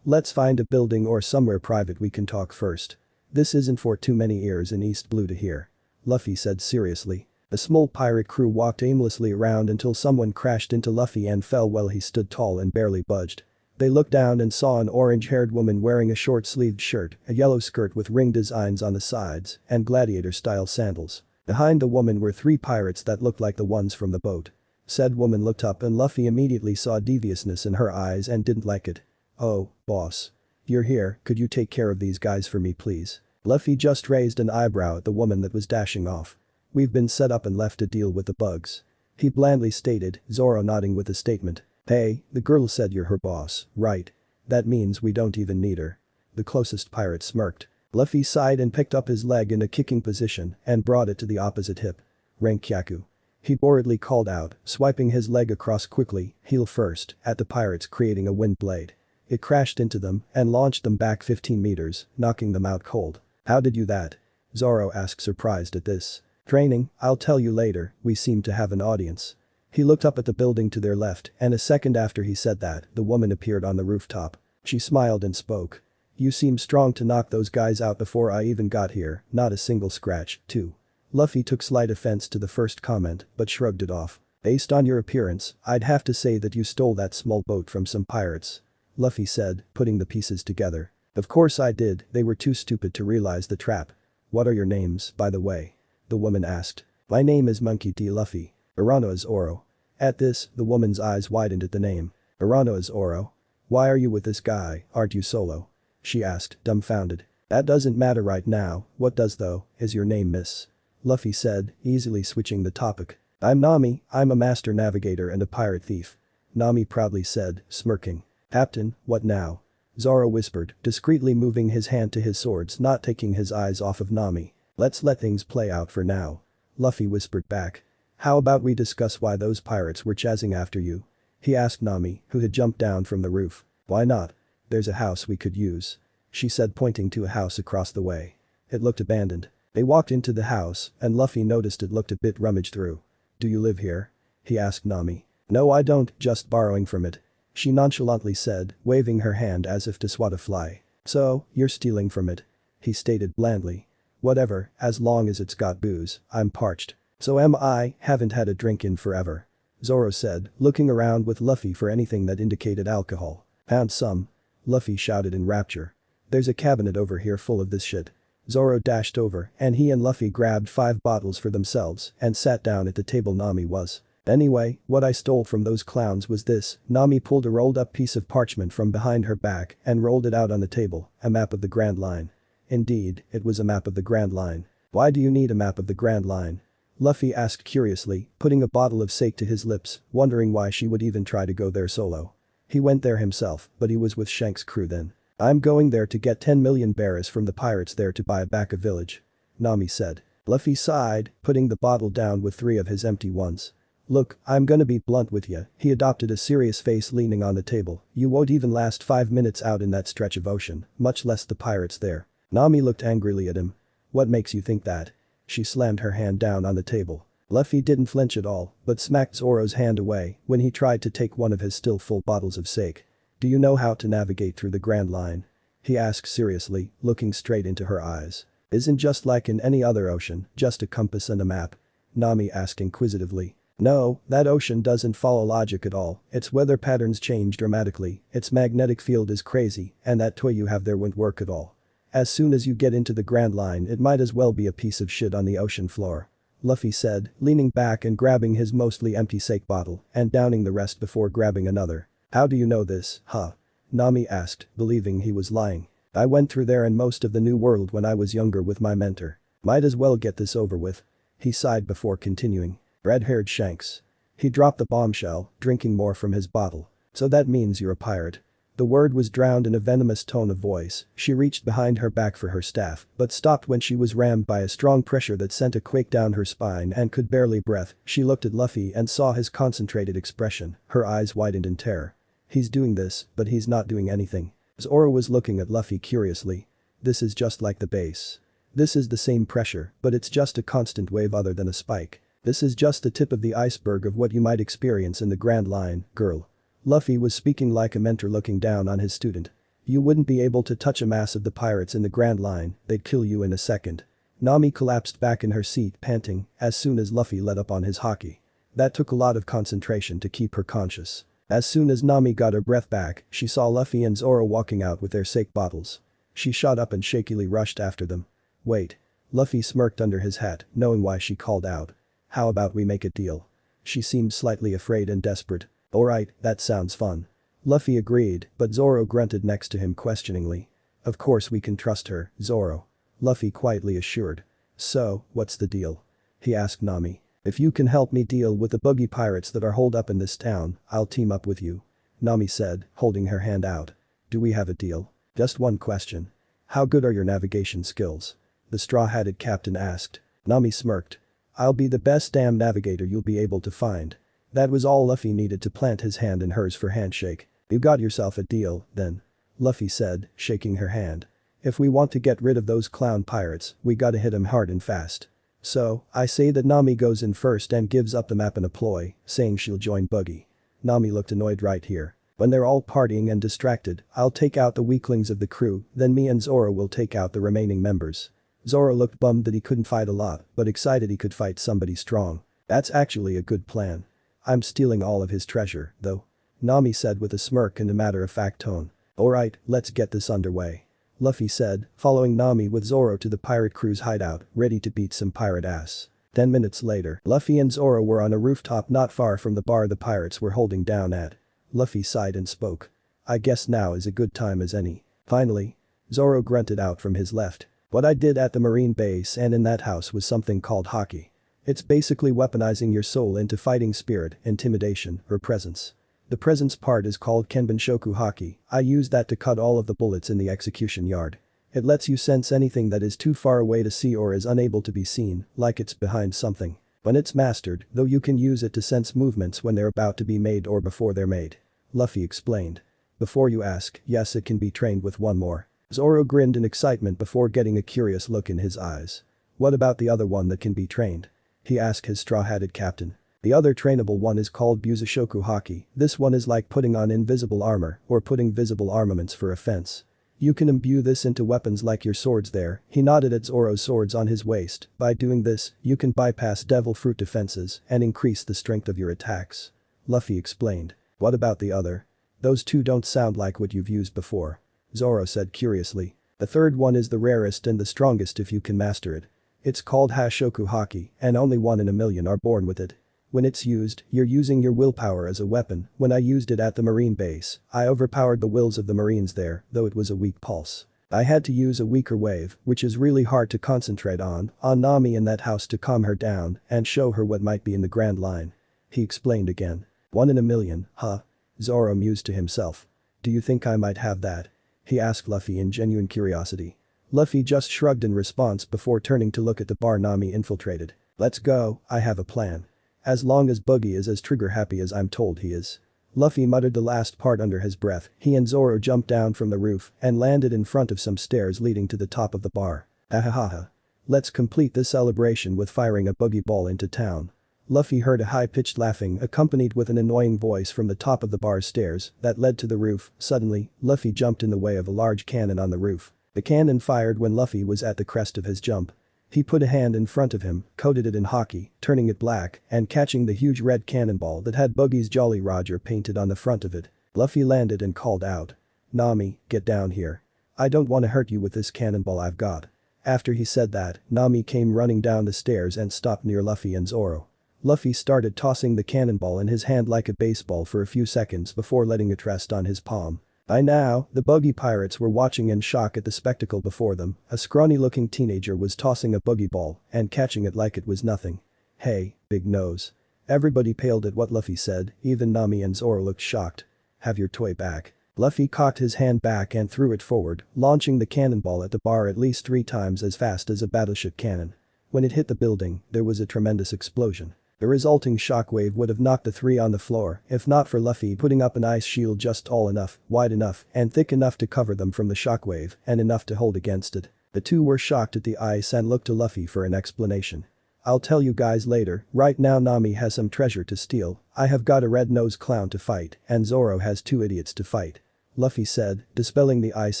Let's find a building or somewhere private we can talk first. This isn't for too many ears in East Blue to hear. Luffy said seriously. A small pirate crew walked aimlessly around until someone crashed into Luffy and fell while he stood tall and barely budged. They looked down and saw an orange-haired woman wearing a short-sleeved shirt, a yellow skirt with ring designs on the sides, and gladiator-style sandals. Behind the woman were three pirates that looked like the ones from the boat. Said woman looked up and Luffy immediately saw deviousness in her eyes and didn't like it. Oh, boss. You're here, could you take care of these guys for me please? Luffy just raised an eyebrow at the woman that was dashing off. We've been set up and left to deal with the bugs. He blandly stated, Zoro nodding with a statement. Hey, the girl said you're her boss, right? That means we don't even need her. The closest pirate smirked. Luffy sighed and picked up his leg in a kicking position and brought it to the opposite hip. Renkyaku. He boredly called out, swiping his leg across quickly, heel first, at the pirates creating a wind blade. It crashed into them and launched them back 15 meters, knocking them out cold. How did you that? Zoro asked surprised at this. Training, I'll tell you later, we seem to have an audience. He looked up at the building to their left and a second after he said that, the woman appeared on the rooftop. She smiled and spoke. You seem strong to knock those guys out before I even got here, not a single scratch, too. Luffy took slight offense to the first comment but shrugged it off. Based on your appearance, I'd have to say that you stole that small boat from some pirates. Luffy said, putting the pieces together. Of course I did, they were too stupid to realize the trap. What are your names, by the way? The woman asked. My name is Monkey D. Luffy. Urano is Oro. At this, the woman's eyes widened at the name. Urano is Oro? Why are you with this guy, aren't you solo? She asked, dumbfounded. That doesn't matter right now, what does though, is your name Miss? Luffy said, easily switching the topic. I'm Nami, I'm a master navigator and a pirate thief. Nami proudly said, smirking. Captain, what now? Zoro whispered, discreetly moving his hand to his swords not taking his eyes off of Nami. Let's let things play out for now. Luffy whispered back. How about we discuss why those pirates were chasing after you? He asked Nami, who had jumped down from the roof. Why not? There's a house we could use. She said pointing to a house across the way. It looked abandoned. They walked into the house and Luffy noticed it looked a bit rummaged through. Do you live here? He asked Nami. No I don't, just borrowing from it. She nonchalantly said, waving her hand as if to swat a fly. So, you're stealing from it? He stated blandly. Whatever, as long as it's got booze, I'm parched. So am I, haven't had a drink in forever. Zoro said, looking around with Luffy for anything that indicated alcohol. Found some. Luffy shouted in rapture. There's a cabinet over here full of this shit. Zoro dashed over and he and Luffy grabbed 5 bottles for themselves and sat down at the table Nami was. Anyway, what I stole from those clowns was this. Nami pulled a rolled up piece of parchment from behind her back and rolled it out on the table, a map of the Grand Line. Indeed, it was a map of the Grand Line. Why do you need a map of the Grand Line? Luffy asked curiously, putting a bottle of sake to his lips, wondering why she would even try to go there solo. He went there himself, but he was with Shanks' crew then. I'm going there to get 10 million berries from the pirates there to buy back a village. Nami said. Luffy sighed, putting the bottle down with 3 of his empty ones. Look, I'm gonna be blunt with ya, he adopted a serious face leaning on the table, you won't even last 5 minutes out in that stretch of ocean, much less the pirates there. Nami looked angrily at him. What makes you think that? She slammed her hand down on the table. Luffy didn't flinch at all, but smacked Zoro's hand away when he tried to take one of his still full bottles of sake. Do you know how to navigate through the Grand Line? He asked seriously, looking straight into her eyes. Isn't just like in any other ocean, just a compass and a map? Nami asked inquisitively. No, that ocean doesn't follow logic at all, its weather patterns change dramatically, its magnetic field is crazy, and that toy you have there won't work at all. As soon as you get into the Grand Line it might as well be a piece of shit on the ocean floor. Luffy said, leaning back and grabbing his mostly empty sake bottle and downing the rest before grabbing another. How do you know this, huh? Nami asked, believing he was lying. I went through there and most of the New World when I was younger with my mentor. Might as well get this over with. He sighed before continuing. Red-haired Shanks. He dropped the bombshell, drinking more from his bottle. So that means you're a pirate. The word was drowned in a venomous tone of voice. She reached behind her back for her staff, but stopped when she was rammed by a strong pressure that sent a quake down her spine and could barely breathe. She looked at Luffy and saw his concentrated expression, her eyes widened in terror. He's doing this, but he's not doing anything. Zoro was looking at Luffy curiously. This is just like the base. This is the same pressure, but it's just a constant wave other than a spike. This is just the tip of the iceberg of what you might experience in the Grand Line, girl. Luffy was speaking like a mentor looking down on his student. You wouldn't be able to touch a mass of the pirates in the Grand Line, they'd kill you in a second. Nami collapsed back in her seat panting as soon as Luffy let up on his HAKI. That took a lot of concentration to keep her conscious. As soon as Nami got her breath back, she saw Luffy and Zoro walking out with their sake bottles. She shot up and shakily rushed after them. Wait. Luffy smirked under his hat, knowing why she called out. How about we make a deal? She seemed slightly afraid and desperate. Alright, that sounds fun. Luffy agreed, but Zoro grunted next to him questioningly. Of course we can trust her, Zoro. Luffy quietly assured. So, what's the deal? He asked Nami. If you can help me deal with the buggy pirates that are holed up in this town, I'll team up with you. Nami said, holding her hand out. Do we have a deal? Just one question. How good are your navigation skills? The straw-hatted captain asked. Nami smirked. I'll be the best damn navigator you'll be able to find. That was all Luffy needed to plant his hand in hers for handshake. You got yourself a deal, then. Luffy said, shaking her hand. If we want to get rid of those clown pirates, we gotta hit 'em hard and fast. So, I say that Nami goes in first and gives up the map in a ploy, saying she'll join Buggy. Nami looked annoyed right here. When they're all partying and distracted, I'll take out the weaklings of the crew, then me and Zoro will take out the remaining members. Zoro looked bummed that he couldn't fight a lot, but excited he could fight somebody strong. That's actually a good plan. I'm stealing all of his treasure, though. Nami said with a smirk and a matter-of-fact tone. Alright, let's get this underway. Luffy said, following Nami with Zoro to the pirate crew's hideout, ready to beat some pirate ass. 10 minutes later, Luffy and Zoro were on a rooftop not far from the bar the pirates were holding down at. Luffy sighed and spoke. I guess now is a good time as any. Finally. Zoro grunted out from his left. What I did at the marine base and in that house was something called HAKI. It's basically weaponizing your soul into fighting spirit, intimidation, or presence. The presence part is called Kenbenshoku HAKI. I used that to cut all of the bullets in the execution yard. It lets you sense anything that is too far away to see or is unable to be seen, like it's behind something. When it's mastered, though, you can use it to sense movements when they're about to be made or before they're made. Luffy explained. Before you ask, yes, it can be trained with one more. Zoro grinned in excitement before getting a curious look in his eyes. What about the other one that can be trained? He asked his straw-hatted captain. The other trainable one is called Busashoku HAKI. This one is like putting on invisible armor or putting visible armaments for offense. You can imbue this into weapons like your swords there. He nodded at Zoro's swords on his waist. By doing this, you can bypass devil fruit defenses and increase the strength of your attacks. Luffy explained. What about the other? Those two don't sound like what you've used before. Zoro said curiously. The third one is the rarest and the strongest if you can master it. It's called Hashoku HAKI, and only 1 in a million are born with it. When it's used, you're using your willpower as a weapon. When I used it at the marine base, I overpowered the wills of the marines there, though it was a weak pulse. I had to use a weaker wave, which is really hard to concentrate on Nami in that house to calm her down and show her what might be in the Grand Line. He explained again. 1 in a million, huh? Zoro mused to himself. Do you think I might have that? He asked Luffy in genuine curiosity. Luffy just shrugged in response before turning to look at the bar Nami infiltrated. Let's go, I have a plan. As long as Buggy is as trigger happy as I'm told he is. Luffy muttered the last part under his breath. He and Zoro jumped down from the roof and landed in front of some stairs leading to the top of the bar. Ahahaha. Let's complete this celebration with firing a buggy ball into town. Luffy heard a high-pitched laughing accompanied with an annoying voice from the top of the bar stairs that led to the roof. Suddenly, Luffy jumped in the way of a large cannon on the roof. The cannon fired when Luffy was at the crest of his jump. He put a hand in front of him, coated it in HAKI, turning it black, and catching the huge red cannonball that had Buggy's Jolly Roger painted on the front of it. Luffy landed and called out. "Nami, get down here. I don't want to hurt you with this cannonball I've got." After he said that, Nami came running down the stairs and stopped near Luffy and Zoro. Luffy started tossing the cannonball in his hand like a baseball for a few seconds before letting it rest on his palm. By now, the buggy pirates were watching in shock at the spectacle before them. A scrawny-looking teenager was tossing a buggy ball and catching it like it was nothing. "Hey, big nose." Everybody paled at what Luffy said, even Nami and Zoro looked shocked. "Have your toy back." Luffy cocked his hand back and threw it forward, launching the cannonball at the bar at least 3 times as fast as a battleship cannon. When it hit the building, there was a tremendous explosion. The resulting shockwave would have knocked the 3 on the floor if not for Luffy putting up an ice shield just tall enough, wide enough, and thick enough to cover them from the shockwave and enough to hold against it. The 2 were shocked at the ice and looked to Luffy for an explanation. "I'll tell you guys later, right now Nami has some treasure to steal, I have got a red-nosed clown to fight, and Zoro has 2 idiots to fight," Luffy said, dispelling the ice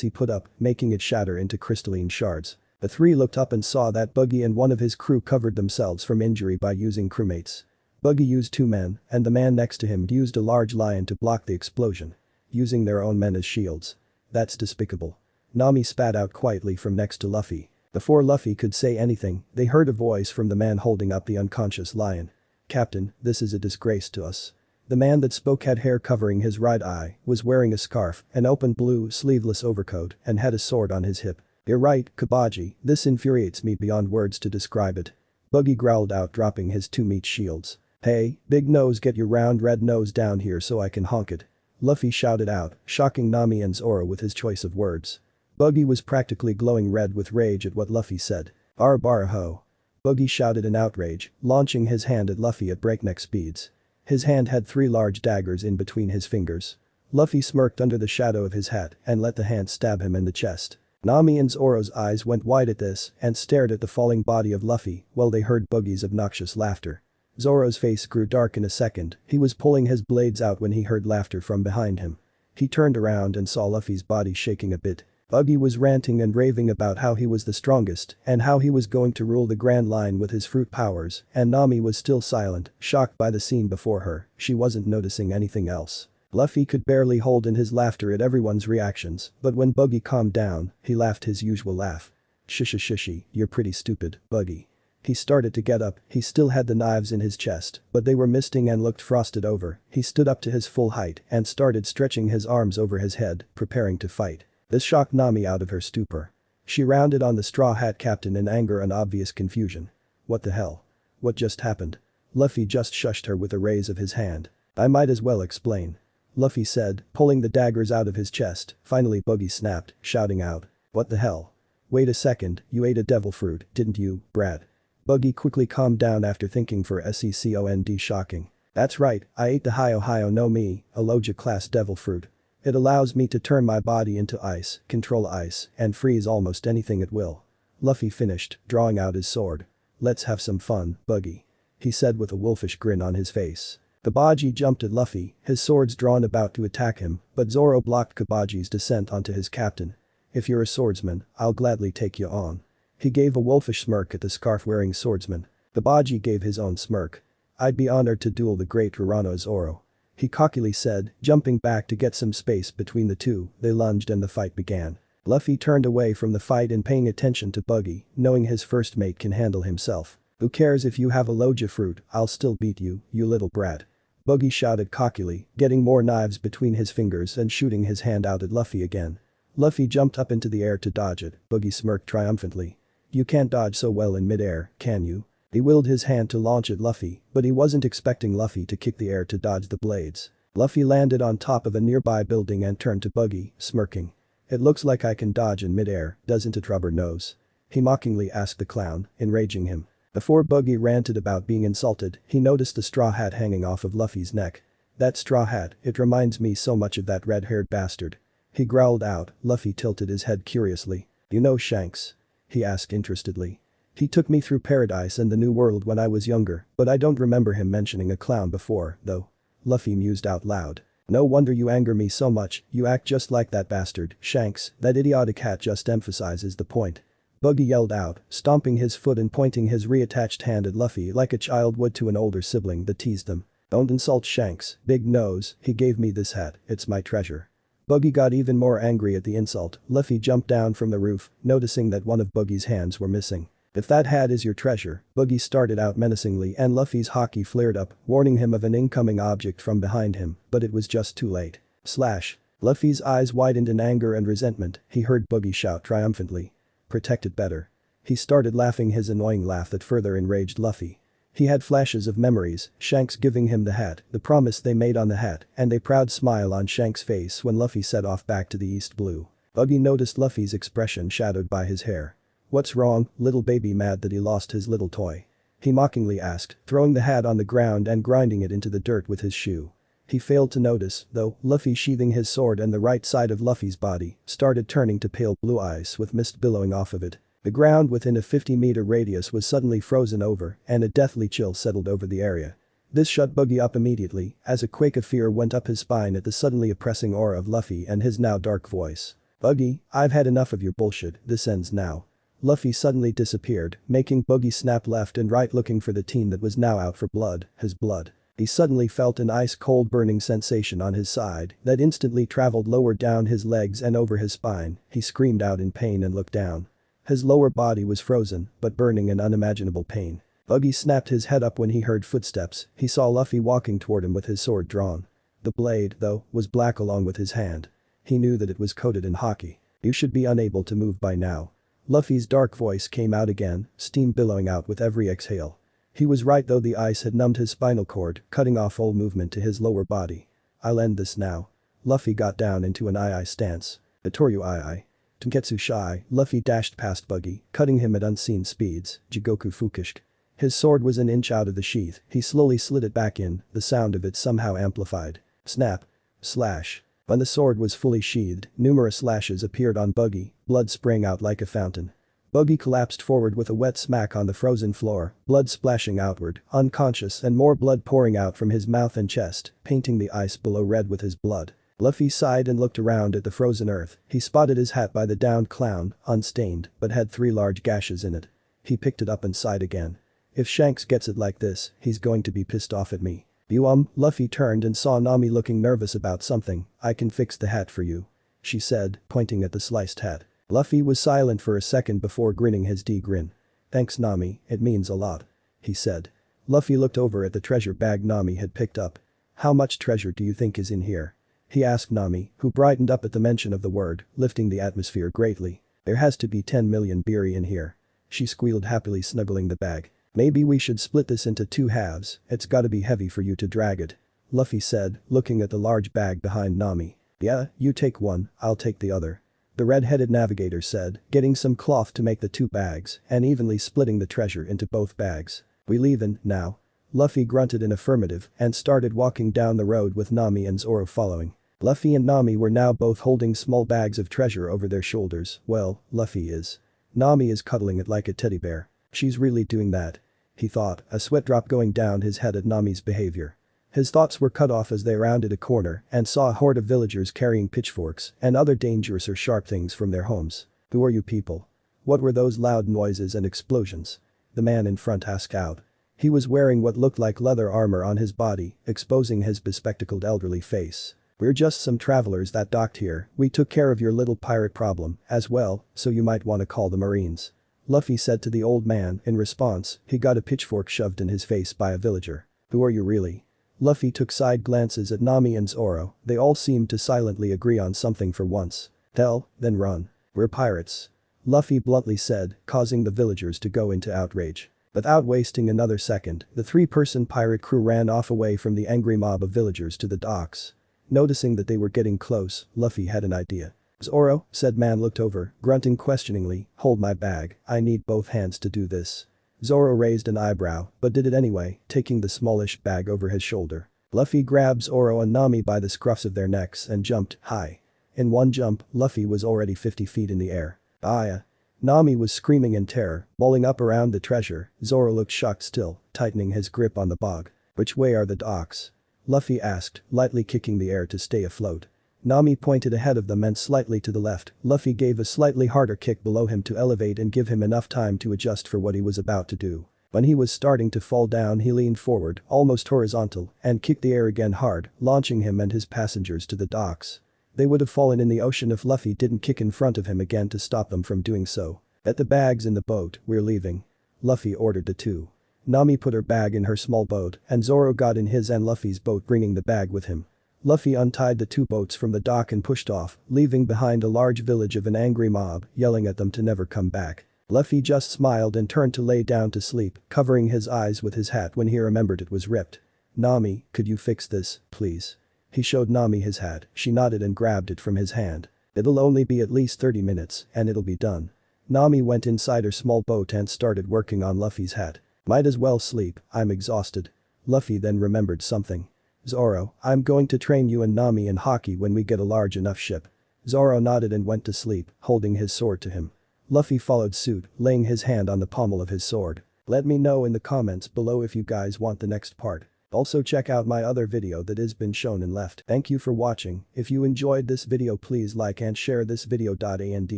he put up, making it shatter into crystalline shards. The 3 looked up and saw that Buggy and one of his crew covered themselves from injury by using crewmates. Buggy used 2 men, and the man next to him used a large lion to block the explosion. Using their own men as shields. "That's despicable." Nami spat out quietly from next to Luffy. Before Luffy could say anything, they heard a voice from the man holding up the unconscious lion. "Captain, this is a disgrace to us." The man that spoke had hair covering his right eye, was wearing a scarf, an open blue sleeveless overcoat, and had a sword on his hip. "You're right, Kabaji, this infuriates me beyond words to describe it." Buggy growled out, dropping his 2 meat shields. "Hey, big nose, get your round red nose down here so I can honk it." Luffy shouted out, shocking Nami and Zoro with his choice of words. Buggy was practically glowing red with rage at what Luffy said. "Arr ho." Buggy shouted in outrage, launching his hand at Luffy at breakneck speeds. His hand had 3 large daggers in between his fingers. Luffy smirked under the shadow of his hat and let the hand stab him in the chest. Nami and Zoro's eyes went wide at this and stared at the falling body of Luffy while they heard Buggy's obnoxious laughter. Zoro's face grew dark in a second, he was pulling his blades out when he heard laughter from behind him. He turned around and saw Luffy's body shaking a bit. Buggy was ranting and raving about how he was the strongest and how he was going to rule the Grand Line with his fruit powers, and Nami was still silent, shocked by the scene before her. She wasn't noticing anything else. Luffy could barely hold in his laughter at everyone's reactions, but when Buggy calmed down, he laughed his usual laugh. "Shishy, you're pretty stupid, Buggy." He started to get up, he still had the knives in his chest, but they were misting and looked frosted over. He stood up to his full height and started stretching his arms over his head, preparing to fight. This shocked Nami out of her stupor. She rounded on the Straw Hat Captain in anger and obvious confusion. "What the hell? What just happened?" Luffy just shushed her with a raise of his hand. "I might as well explain," Luffy said, pulling the daggers out of his chest. Finally Buggy snapped, shouting out. "What the hell? Wait a second, you ate a devil fruit, didn't you, Brad?" Buggy quickly calmed down after thinking for second shocking. "That's right, I ate the Hie no Mi, a Loja class devil fruit. It allows me to turn my body into ice, control ice, and freeze almost anything at will." Luffy finished, drawing out his sword. "Let's have some fun, Buggy," he said with a wolfish grin on his face. Kabaji jumped at Luffy, his swords drawn about to attack him, but Zoro blocked Kabaji's descent onto his captain. "If you're a swordsman, I'll gladly take you on." He gave a wolfish smirk at the scarf-wearing swordsman. Kabaji gave his own smirk. "I'd be honored to duel the great Rurano Zoro," he cockily said, jumping back to get some space between the 2. They lunged and the fight began. Luffy turned away from the fight and paying attention to Buggy, knowing his first mate can handle himself. "Who cares if you have a Loja fruit, I'll still beat you, you little brat." Buggy shouted cockily, getting more knives between his fingers and shooting his hand out at Luffy again. Luffy jumped up into the air to dodge it. Buggy smirked triumphantly. "You can't dodge so well in mid-air, can you?" He willed his hand to launch at Luffy, but he wasn't expecting Luffy to kick the air to dodge the blades. Luffy landed on top of a nearby building and turned to Buggy, smirking. "It looks like I can dodge in mid-air, doesn't it, rubber nose?" he mockingly asked the clown, enraging him. Before Buggy ranted about being insulted, he noticed the straw hat hanging off of Luffy's neck. "That straw hat, it reminds me so much of that red-haired bastard." He growled out. Luffy tilted his head curiously. "You know Shanks?" he asked interestedly. "He took me through paradise and the new world when I was younger, but I don't remember him mentioning a clown before, though." Luffy mused out loud. No wonder you anger me so much, you act just like that bastard, Shanks, that idiotic hat just emphasizes the point. Buggy yelled out, stomping his foot and pointing his reattached hand at Luffy like a child would to an older sibling that teased them. Don't insult Shanks, big nose, he gave me this hat, it's my treasure. Buggy got even more angry at the insult. Luffy jumped down from the roof, noticing that one of Buggy's hands were missing. If that hat is your treasure, Buggy started out menacingly and Luffy's HAKI flared up, warning him of an incoming object from behind him, but it was just too late. Slash. Luffy's eyes widened in anger and resentment, he heard Buggy shout triumphantly. Protect it better. He started laughing his annoying laugh that further enraged Luffy. He had flashes of memories, Shanks giving him the hat, the promise they made on the hat, and a proud smile on Shanks' face when Luffy set off back to the East Blue. Buggy noticed Luffy's expression shadowed by his hair. What's wrong, little baby, mad that he lost his little toy? He mockingly asked, throwing the hat on the ground and grinding it into the dirt with his shoe. He failed to notice, though, Luffy sheathing his sword and the right side of Luffy's body started turning to pale blue ice with mist billowing off of it. The ground within a 50-meter radius was suddenly frozen over and a deathly chill settled over the area. This shut Buggy up immediately as a quake of fear went up his spine at the suddenly oppressing aura of Luffy and his now dark voice. Buggy, I've had enough of your bullshit, this ends now. Luffy suddenly disappeared, making Buggy snap left and right looking for the teen that was now out for blood, his blood. He suddenly felt an ice-cold burning sensation on his side that instantly traveled lower down his legs and over his spine. He screamed out in pain and looked down. His lower body was frozen, but burning in unimaginable pain. Buggy snapped his head up when he heard footsteps. He saw Luffy walking toward him with his sword drawn. The blade, though, was black along with his hand. He knew that it was coated in HAKI. You should be unable to move by now. Luffy's dark voice came out again, steam billowing out with every exhale. He was right though, the ice had numbed his spinal cord, cutting off all movement to his lower body. I'll end this now. Luffy got down into an Hie Hie stance. Atoryu Hie Hie. Tenketsu Shai, Luffy dashed past Buggy, cutting him at unseen speeds, Jigoku Fukishk. His sword was an inch out of the sheath, he slowly slid it back in, the sound of it somehow amplified. Snap. Slash. When the sword was fully sheathed, numerous slashes appeared on Buggy, blood sprang out like a fountain. Buggy collapsed forward with a wet smack on the frozen floor, blood splashing outward, unconscious and more blood pouring out from his mouth and chest, painting the ice below red with his blood. Luffy sighed and looked around at the frozen earth. He spotted his hat by the downed clown, unstained, but had 3 large gashes in it. He picked it up and sighed again. If Shanks gets it like this, he's going to be pissed off at me. Luffy turned and saw Nami looking nervous about something. I can fix the hat for you. She said, pointing at the sliced hat. Luffy was silent for a second before grinning his D-grin. Thanks Nami, it means a lot. He said. Luffy looked over at the treasure bag Nami had picked up. How much treasure do you think is in here? He asked Nami, who brightened up at the mention of the word, lifting the atmosphere greatly. There has to be 10 million beery in here. She squealed happily, snuggling the bag. Maybe we should split this into 2 halves, it's gotta be heavy for you to drag it. Luffy said, looking at the large bag behind Nami. Yeah, you take one, I'll take the other. The red-headed navigator said, getting some cloth to make the 2 bags and evenly splitting the treasure into both bags. We leavin' now? Luffy grunted in affirmative and started walking down the road with Nami and Zoro following. Luffy and Nami were now both holding small bags of treasure over their shoulders. Well, Luffy is. Nami is cuddling it like a teddy bear. She's really doing that. He thought, a sweat drop going down his head at Nami's behavior. His thoughts were cut off as they rounded a corner and saw a horde of villagers carrying pitchforks and other dangerous or sharp things from their homes. Who are you people? What were those loud noises and explosions? The man in front asked out. He was wearing what looked like leather armor on his body, exposing his bespectacled elderly face. We're just some travelers that docked here, we took care of your little pirate problem as well, so you might want to call the Marines. Luffy said to the old man. In response, he got a pitchfork shoved in his face by a villager. Who are you really? Luffy took side glances at Nami and Zoro, they all seemed to silently agree on something for once. Tell, then run. We're pirates. Luffy bluntly said, causing the villagers to go into outrage. Without wasting another second, the 3-person pirate crew ran off away from the angry mob of villagers to the docks. Noticing that they were getting close, Luffy had an idea. Zoro, said man looked over, grunting questioningly, hold my bag, I need both hands to do this. Zoro raised an eyebrow, but did it anyway, taking the smallish bag over his shoulder. Luffy grabbed Zoro and Nami by the scruffs of their necks and jumped high. In one jump, Luffy was already 50 feet in the air. Aya. Nami was screaming in terror, balling up around the treasure. Zoro looked shocked still, tightening his grip on the bog. Which way are the docks? Luffy asked, lightly kicking the air to stay afloat. Nami pointed ahead of them and slightly to the left. Luffy gave a slightly harder kick below him to elevate and give him enough time to adjust for what he was about to do. When he was starting to fall down, he leaned forward, almost horizontal, and kicked the air again hard, launching him and his passengers to the docks. They would have fallen in the ocean if Luffy didn't kick in front of him again to stop them from doing so. "Get the bags in the boat, we're leaving," Luffy ordered the two. Nami put her bag in her small boat, and Zoro got in his and Luffy's boat, bringing the bag with him. Luffy untied the two boats from the dock and pushed off, leaving behind a large village of an angry mob, yelling at them to never come back. Luffy just smiled and turned to lay down to sleep, covering his eyes with his hat when he remembered it was ripped. "Nami, could you fix this, please?" He showed Nami his hat. She nodded and grabbed it from his hand. "It'll only be at least 30 minutes, and it'll be done." Nami went inside her small boat and started working on Luffy's hat. "Might as well sleep, I'm exhausted." Luffy then remembered something. "Zoro, I'm going to train you and Nami in HAKI when we get a large enough ship." Zoro nodded and went to sleep, holding his sword to him. Luffy followed suit, laying his hand on the pommel of his sword. Let me know in the comments below if you guys want the next part. Also check out my other video that has been shown in left. Thank you for watching. If you enjoyed this video, please like and share this video. And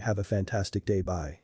have a fantastic day. Bye.